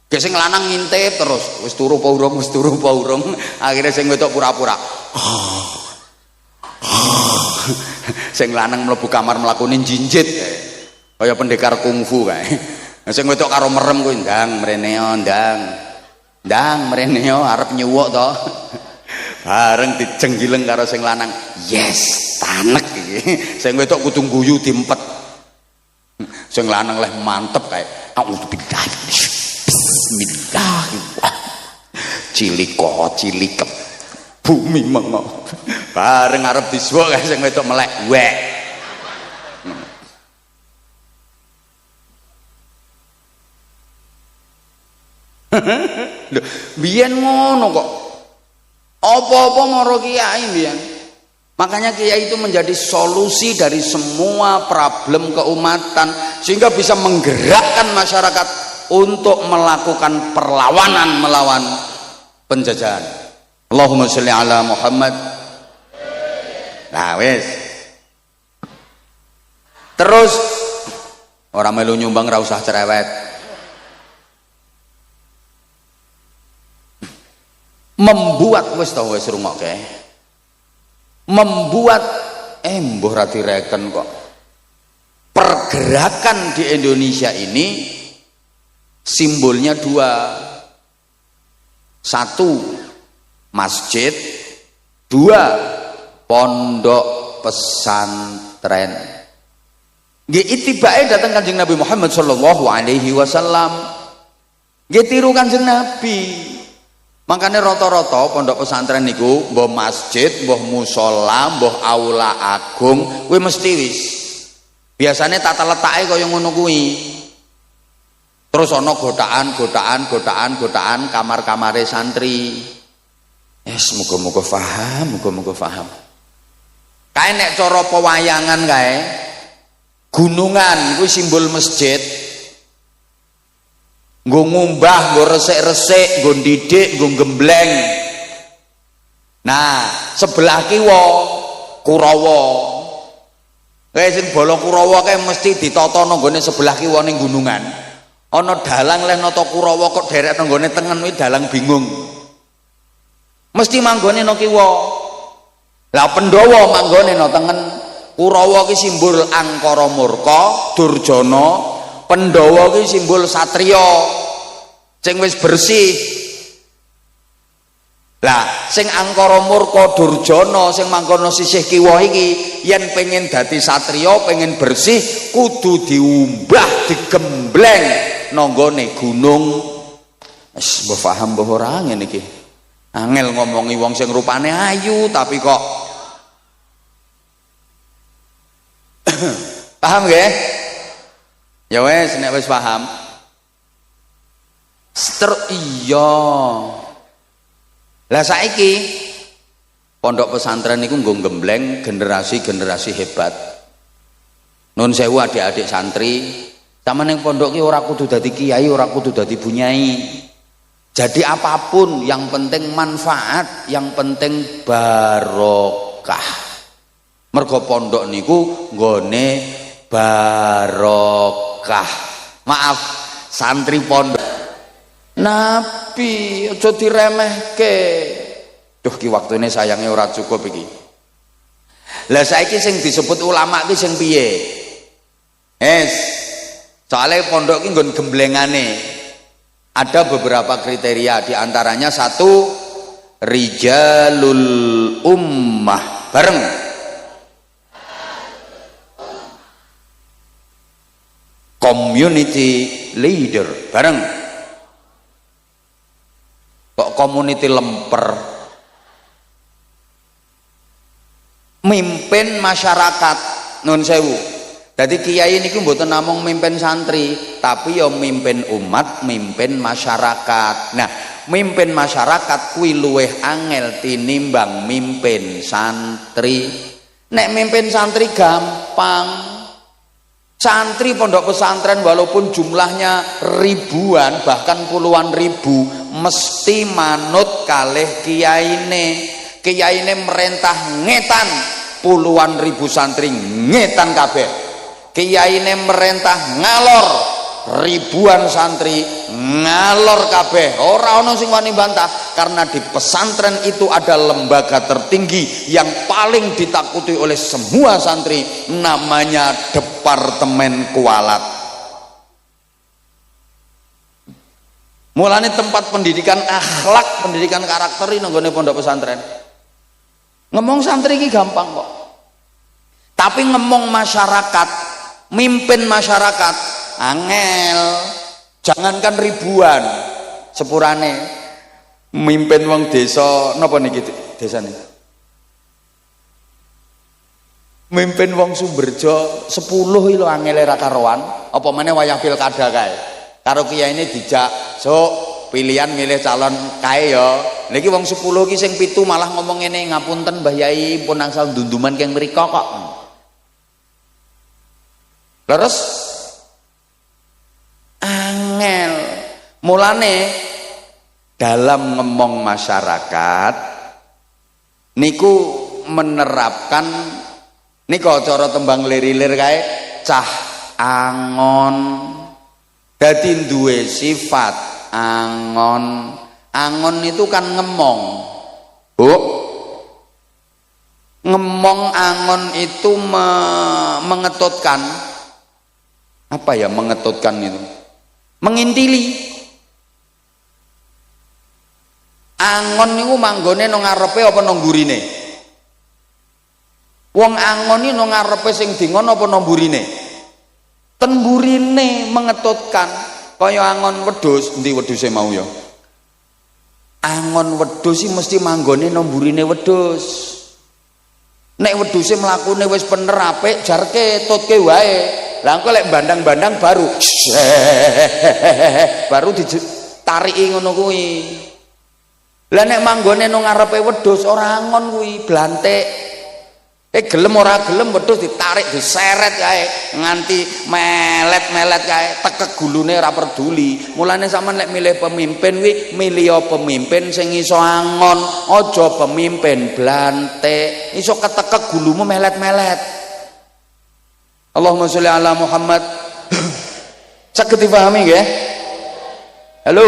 S1: Gek sing lanang ngintip terus, wis turu apa urung, wis turu apa urung. Akhire sing wedok pura-pura. Sing lanang mlebu kamar mlakune jinjit kaya pendekar kungfu kae. Sing wedok karo merem kuwi ndang mrene ndang. Ndang mrene yo arep nyuwuk to. Bareng dijenggileng karo sing lanang, yes, tanek iki. Sing wedok kudu guyu diempet. Sing lanang leh mantep kae. Auzubillah. Bismillahirrahmanirrahim. Cilika cilikem bumi mengo. Bareng arep disuwuk kae sing wedok melek, wek. Lho, biyen ngono kok. Apa-apa mara kiai biyen. Makanya kiai itu menjadi solusi dari semua problem keumatan sehingga bisa menggerakkan masyarakat untuk melakukan perlawanan melawan penjajahan. Allahumma sholli ala Muhammad. Nah, wis. Terus orang melu nyumbang ra usah cerewet. Membuat wis tau wis rungokke. Membuat mbuh ra direken kok. Pergerakan di Indonesia ini simbolnya dua. Satu, masjid. Dua, pondok pesantren. Nggih itibake datang Kanjeng Nabi Muhammad sallallahu alaihi wasallam. Nggih tiru Kanjeng Nabi. Makanya rata-rata pondok pesantren niku mbah masjid, mbah musola, mbah aula agung, kuwi mesti wis. Biasane tata letake kaya ngono kuwi. Terus ana godaan kamar-kamare santri. Muga-muga paham. Kae nek cara pewayangan kae gunungan kuwi simbol masjid. Nggo ngumbah, nggo resik-resik, nggo ndidik, nggo gembleng. Nah, sebelah kiwa Kurawa. Kae sing bala Kurawa kae mesti ditata nanggone sebelah kiwa ning gunungan. Ana dalang leh nata Kurawa kok derek nanggone tengen kuwi dalang bingung. Mesti manggone nang kiwa. Lah Pandhawa manggone nang tengen. Kurawa ki simbol angkara murka, Durjana. Pandhawa ki simbol satriya sing wis bersih. Lah sing angkara murka Durjana sing mangkono sisih kiwa iki yen pengen dadi satriya, pengen bersih kudu diumbah, digembleng nanggone gunung. Wis mbok paham mbok ora ngene iki. Angel ngomongi wong sing rupane ayu tapi kok paham nggih? Ya wes nek wis paham. Iya. Lah saiki pondok pesantren niku nggo gembleng generasi-generasi hebat. Nun sewu adik-adik santri, sama ning pondok ki ora kudu dadi kiai, ora kudu dadi bunyai. Jadi apapun yang penting manfaat, yang penting barokah. Mergo pondok niku nggone barokah. Maaf, santri pondok Nabi aja diremehke. Duh ki waktune sayange ora cukup iki. Lah saiki sing disebut ulama ki sing piye? Soalnya pondok ki nggon gemblengane. Ada beberapa kriteria, di antaranya satu rijalul ummah. Bareng. Community leader. Bareng. Kok community lemper? Mimpin masyarakat. Nun sewu. Jadi kiai ini mboten namung mimpin santri, tapi ya mimpin umat, mimpin masyarakat. Nah, mimpin masyarakat kuwi luweh angel tinimbang mimpin santri. Nek mimpin santri gampang. Santri pondok pesantren walaupun jumlahnya ribuan bahkan puluhan ribu mesti manut kalih kiyaine. Kiyaine merentah ngetan puluhan ribu santri ngetan kabeh. Kiyaine merentah ngalor ribuan santri ngalor kabeh. Ora ana sing wani bantah karena di pesantren itu ada lembaga tertinggi yang paling ditakuti oleh semua santri, namanya Departemen Kualat. Mulane tempat pendidikan akhlak, pendidikan karakter ini nggone pondok pesantren. Ngomong santri iki gampang kok. Tapi ngomong masyarakat, mimpin masyarakat angel. Jangankan ribuan, sepurane mimpin wong desa napa niki desane? Mimpin wong Sumberjo 10 iki lho angele ra karuan, apa meneh wayah pilkada kae. Karo kiyaine dijak, "Sok, pilihan milih calon kae ya." Niki wong 10 iki sing 7 malah ngomong ngene, "Ngapunten Mbah Yai, pun angsal ndunduman keng mriko kok." Terus angel. Mulane dalam ngomong masyarakat niku menerapkan niku cara tembang lirir kae cah angon. Dadi duwe sifat angon. Angon itu kan ngemong. Bu. Ngemong angon itu mengetutkan. Apa ya mengetutkan itu? Mengintili. Angon niku manggone nang ngarepe apa nang mburine? Wong angon iki nang ngarepe sing dingon apa nang mburine? Ten mburine mengetutkan. Kaya angon wedhus, endi wedhuse mau ya? Angon wedhus iki mesti manggone nang mburine wedhus. Nek wedhuse mlakune wis bener apik, jarke tutke wae. Lah engko lek bandang-bandang baru ditariki ngono kuwi. Lah nek manggone nang ngarepe wedhus ora angon kuwi, blantik. Gelem ora gelem wedhus ditarik diseret kae nganti melet-melet kae tekek gulune ora peduli. Mulane sampean lek milih pemimpin kuwi milih pemimpin sing iso angon, aja pemimpin blantik iso ketekek gulumu melet-melet. Allahumma sholli ala Muhammad. Saged dipahami nggih? Halo.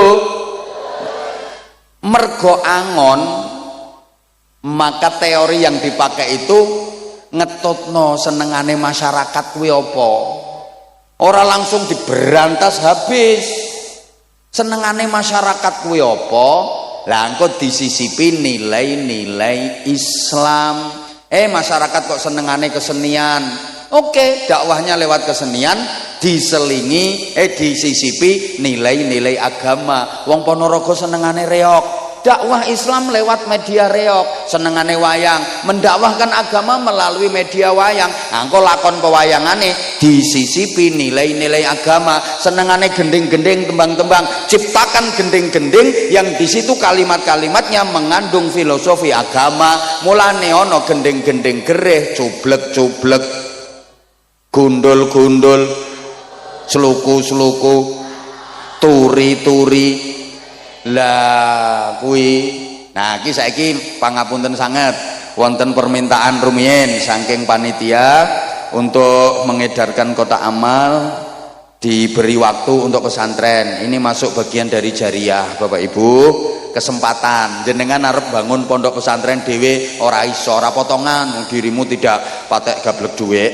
S1: Mergo angon, maka teori yang dipakai itu ngetutno senengane masyarakat kuwi apa. Ora langsung diberantas habis. Senengane masyarakat kuwi apa? Lah engko disisipi nilai-nilai Islam. Masyarakat kok senengane kesenian. Oke, dakwahnya lewat kesenian diselingi disisipi nilai-nilai agama. Wong Ponorogo senengane reog. Dakwah Islam lewat media reog, senengane wayang, mendakwahkan agama melalui media wayang. Angko lakon pewayangane disisipi nilai-nilai agama, senengane gending-gending, tembang-tembang, ciptakan gending-gending yang di situ kalimat-kalimatnya mengandung filosofi agama. Mulane ono gending-gending gereh, cublek-cublek, gundul-gundul, sluku-sluku, turi-turi. Lah kuwi nah iki saiki pangapunten sanget wonten permintaan rumiyin saking panitia untuk mengedarkan kotak amal diberi waktu untuk pesantren. Ini masuk bagian dari jariah Bapak Ibu, kesempatan jenengan arep bangun pondok pesantren dhewe ora iso, ora potongan, dirimu tidak patek gablek dhuwit.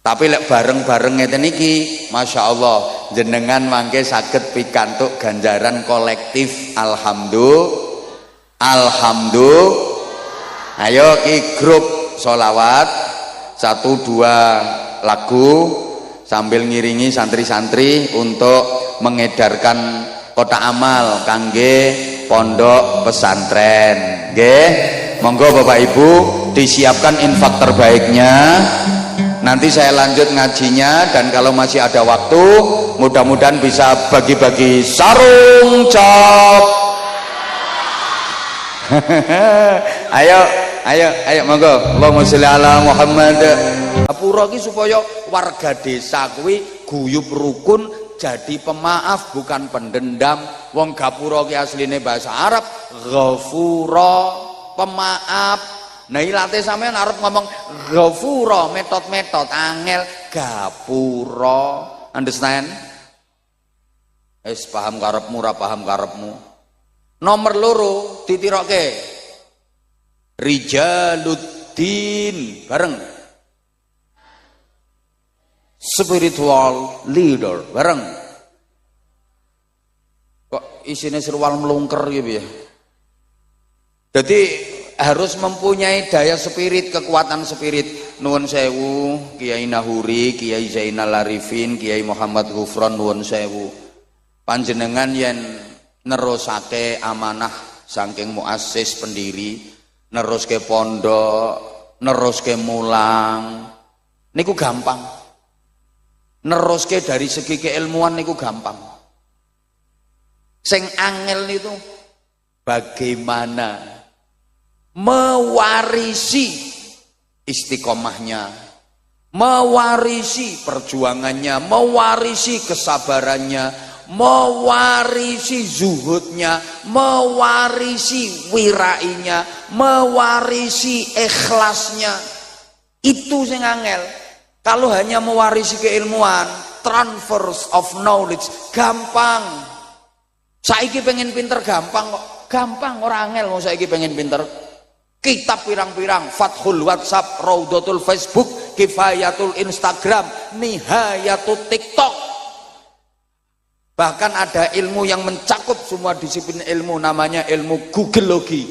S1: Tapi lek bareng-bareng ngeten iki, Masya Allah, jenengan mangke saged pikantuk ganjaran kolektif. Alhamdulillah. Ayo ki grup solawat 1-2 lagu sambil ngiringi santri-santri untuk mengedarkan kotak amal kangge pondok pesantren. Nggih, monggo Bapak Ibu disiapkan infak terbaiknya. Nanti saya lanjut ngajinya, dan kalau masih ada waktu mudah-mudahan bisa bagi-bagi sarung cap. ayo monggo. Allahumma sholli ala Muhammad. Gapura ki supaya warga desa kuwi guyub rukun, jadi pemaaf bukan pendendam. Wong gapura ki asline bahasa Arab ghafura, pemaaf. Nah ilate sampean arep ngomong ghafura, metode angel, gapura. Understand? Paham karepmu ora paham karepmu. Nomor loro ditirokke. Rijaluddin bareng. Spiritual leader bareng. Kok isine serwal melungker gitu ya. Jadi harus mempunyai daya spirit, kekuatan spirit. Nuwun sewu Kiai Nahuri, Kiai Zainal Arifin, Kiai Muhammad Ghufron, nuwun sewu panjenengan yen nerusake amanah saking muassis pendiri, neruske pondok, neruske mulang niku gampang. Neruske dari segi keilmuan niku gampang. Sing angel itu bagaimana mewarisi istiqomahnya, mewarisi perjuangannya, mewarisi kesabarannya, mewarisi zuhudnya, mewarisi wirainya, mewarisi ikhlasnya. Itu sing angel. Kalau hanya mewarisi keilmuan, transfer of knowledge gampang. Saiki pengen pinter gampang kok. Gampang, orang angel mau saiki pengen pinter. Kitab pirang-pirang, Fathul WhatsApp, Raudatul Facebook, Kifayatul Instagram, Nihayatul TikTok. Bahkan ada ilmu yang mencakup semua disiplin ilmu, namanya ilmu Googleologi.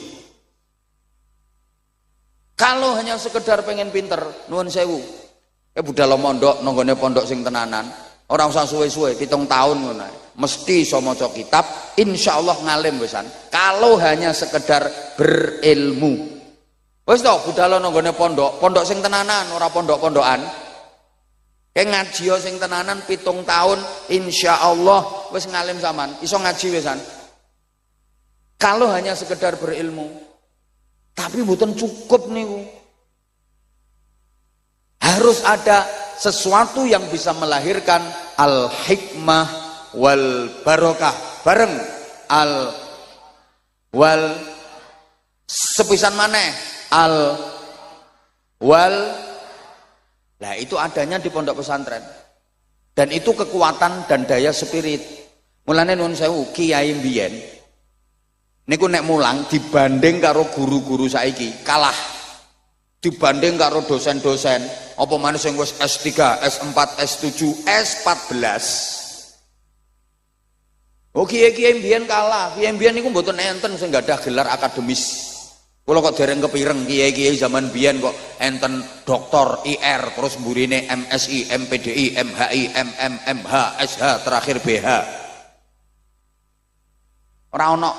S1: Kalau hanya sekedar pengen pinter, nuwun sewu, budal mondok, nonggone pondok sing tenanan, orang usah suwe-suwe, 7 tahun ngono. Mesti iso maca kitab, insyaallah ngalim wisan. Kalau hanya sekedar berilmu. Wis to budal nonggone pondok sing tenanan, ora pondok-pondokan. Kayak ngaji sing tenanan 7 tahun, insyaallah wis ngalim sampean, iso ngaji wisan. Kalau hanya sekedar berilmu. Tapi mboten cukup niku. Harus ada sesuatu yang bisa melahirkan al-hikmah wal barokah bareng wal sepisan maneh wal. Nah itu adanya di pondok pesantren, dan itu kekuatan dan daya spirit. Mulane nuwun sewu kiai mbiyen niku nek mulang dibanding karo guru-guru saiki kalah, dibanding karo dosen-dosen apa maneh sing wis S3, S4, S7, S14. Oh kiai-kiai mbiyen kalah. Kiai mbiyen niku mboten enten sing gadah gelar akademis. Kula kok dereng kepireng kiai-kiai zaman biyen kok enten doktor IR terus mburine MSI, MPDI, MHI, MM, MH, SH terakhir BH. Ora ono.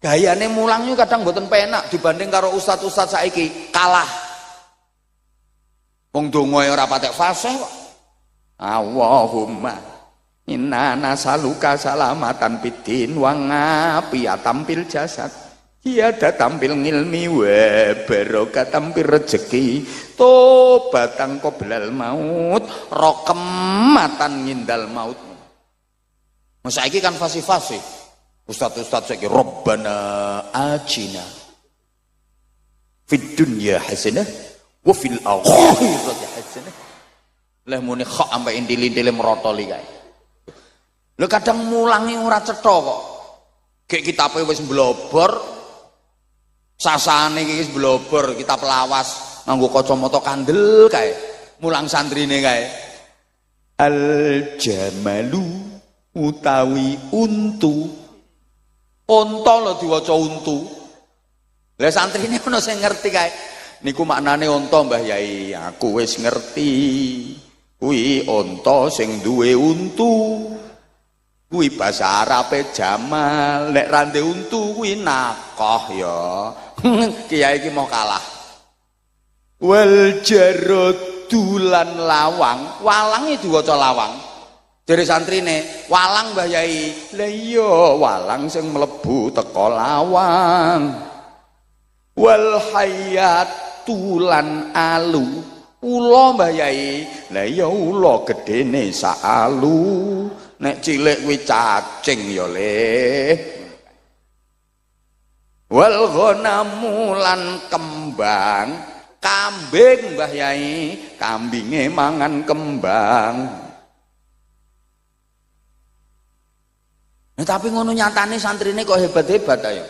S1: Gayane mulang yo kadang mboten penak dibanding karo ustaz-ustaz saiki, kalah. Wong donga ora patek fasih kok. Allahumma inna nasaluka salamatan bidin wa ngafiyatan fil jasad. Iya ada tampil ngilmi wa barokah tampil rezeki tobatan qoblal maut rokematan ngindal maut. Masa iki kan fasih-fasih. Ustaz-ustaz saiki Rabbana atina fid dunya hasanah wa fil akhirati hasanah. Lah muni kok sampai intil-intile merotoli kae. Lho kadang mulangi ora cetha kok. Gek kitabe wis mblobor. Sasane iki wis mblobor, kitab lawas nganggo kacamata kandel kae. Mulang santrine kae. Al jamalu utawi untu. Unta lho diwaca untu. Lah santrine ono sing ngerti kae. Niku maknane unta Mbah Yai. Aku wis ngerti. Kuwi unta sing duwe untu. Kuwi basa Arabe jamal, nek rande untu kuwi nakoh ya. Kiai iki mau kalah. Wal jaradu lan lawang, walange diwaca lawang. Jare santrine, walang Mbah Yai. Lah iya, walang sing mlebu teko lawang. Wal hayatu lan alu, ula Mbah Yai. Lah iya ula gedene sak alu. Nek cilik kuwi cacing ya le. Wal ghanamu lan kembang, kambing Mbah Yai, kambinge mangan kembang. Nah, tapi ngono nyatane santrine kok hebat-hebat ayo.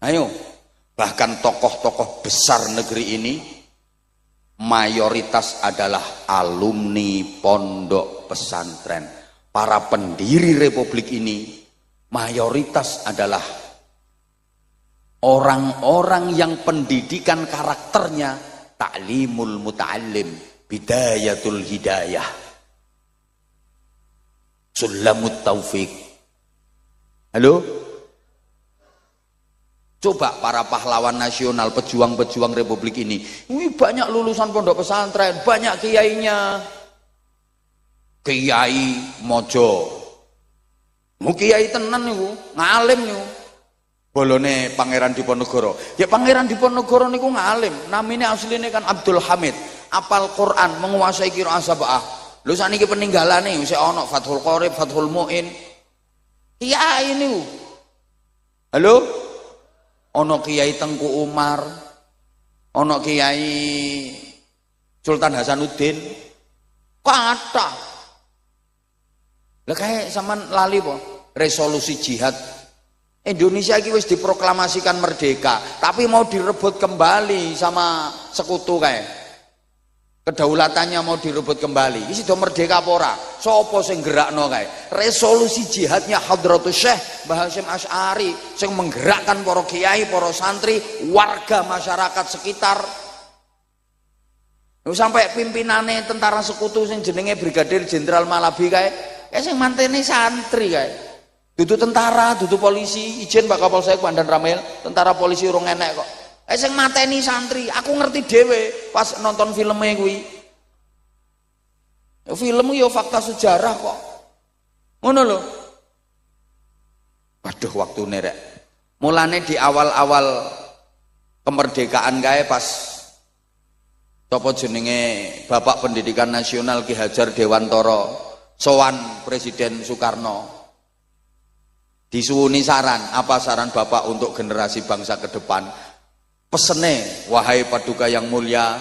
S1: Ayo, bahkan tokoh-tokoh besar negeri ini mayoritas adalah alumni pondok pesantren. Para pendiri republik ini mayoritas adalah orang-orang yang pendidikan karakternya ta'limul muta'allim, bidayatul hidayah, sulamut taufik. Halo? Coba para pahlawan nasional, pejuang-pejuang republik ini, wih banyak lulusan pondok pesantren, banyak kiainya. Kiai Mojo, mau kiai tenan niku, ngalim niku. Bolone Pangeran Diponegoro. Ya Pangeran Diponegoro niku ngalim, namanya aslinya kan Abdul Hamid, apal Quran, menguasai qiraah sab'ah. Lho saniki peninggalane wis ana Fathul Qorib, Fathul Muin. Kiai niku. Halo? Ono Kiai Tengku Umar, ono Kiai Sultan Hasanuddin, kata. Lah kayak sampean lali po, resolusi jihad. Indonesia iki wis diproklamasikan merdeka, tapi mau direbut kembali sama sekutu kayak. Kedaulatannya mau direbut kembali. Iki sudah merdeka apa ora? Sopo sing gerakno kae? Resolusi jihadnya Hadratus Syekh Mbah Hasyim Asy'ari sing menggerakkan para kiai, para santri, warga masyarakat sekitar. Sampai pimpinane tentara sekutu sing jenenge Brigadir Jenderal Malabi kae, sing mantene santri kae. Dudu tentara, dudu polisi, ijen Pak Kapolsek Pandan Ramil, tentara polisi urung enek kok. Sing mateni santri, aku ngerti dhewe pas nonton filmnya kuwi. Film yo fakta sejarah kok. Ngono lho. Waduh waktune rek. Mulane di awal-awal kemerdekaan kae pas sapa jenenge Bapak Pendidikan Nasional Ki Hajar Dewantara sowan Presiden Soekarno, disuwuni saran, apa saran Bapak untuk generasi bangsa ke depan? Pesene, wahai Paduka yang mulia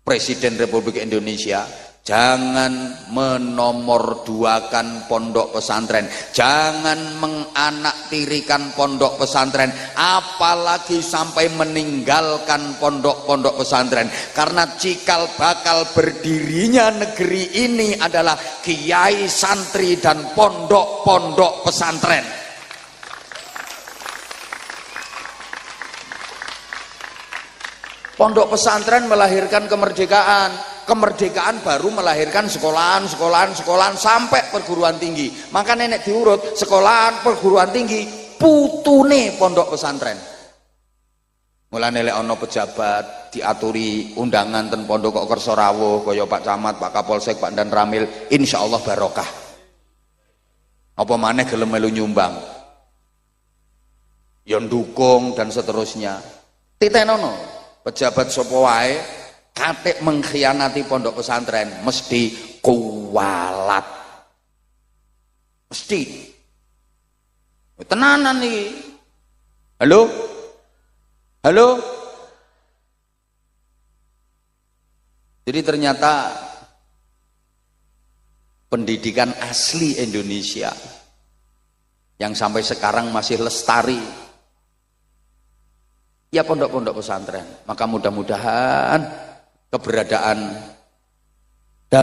S1: Presiden Republik Indonesia, jangan menomorduakan pondok pesantren, jangan menganaktirikan pondok pesantren, apalagi sampai meninggalkan pondok-pondok pesantren, karena cikal bakal berdirinya negeri ini adalah kiai, santri, dan pondok-pondok pesantren. Pondok pesantren melahirkan kemerdekaan, kemerdekaan baru melahirkan sekolahan sampai perguruan tinggi. Maka nenek diurut sekolahan, perguruan tinggi, putune pondok pesantren. Mulane lek ana pejabat diaturi undangan ten pondok kok kersa rawuh kaya Pak Camat, Pak Kapolsek, Pak Dan Ramil, insyaallah barokah. Apa maneh gelem melu nyumbang, ya ndukung dan seterusnya. Titenono pejabat sapa wae katik mengkhianati pondok pesantren mesti kuwalat, mesti tenanan nih. Halo jadi ternyata pendidikan asli Indonesia yang sampai sekarang masih lestari ya pondok-pondok pesantren. Maka mudah-mudahan keberadaan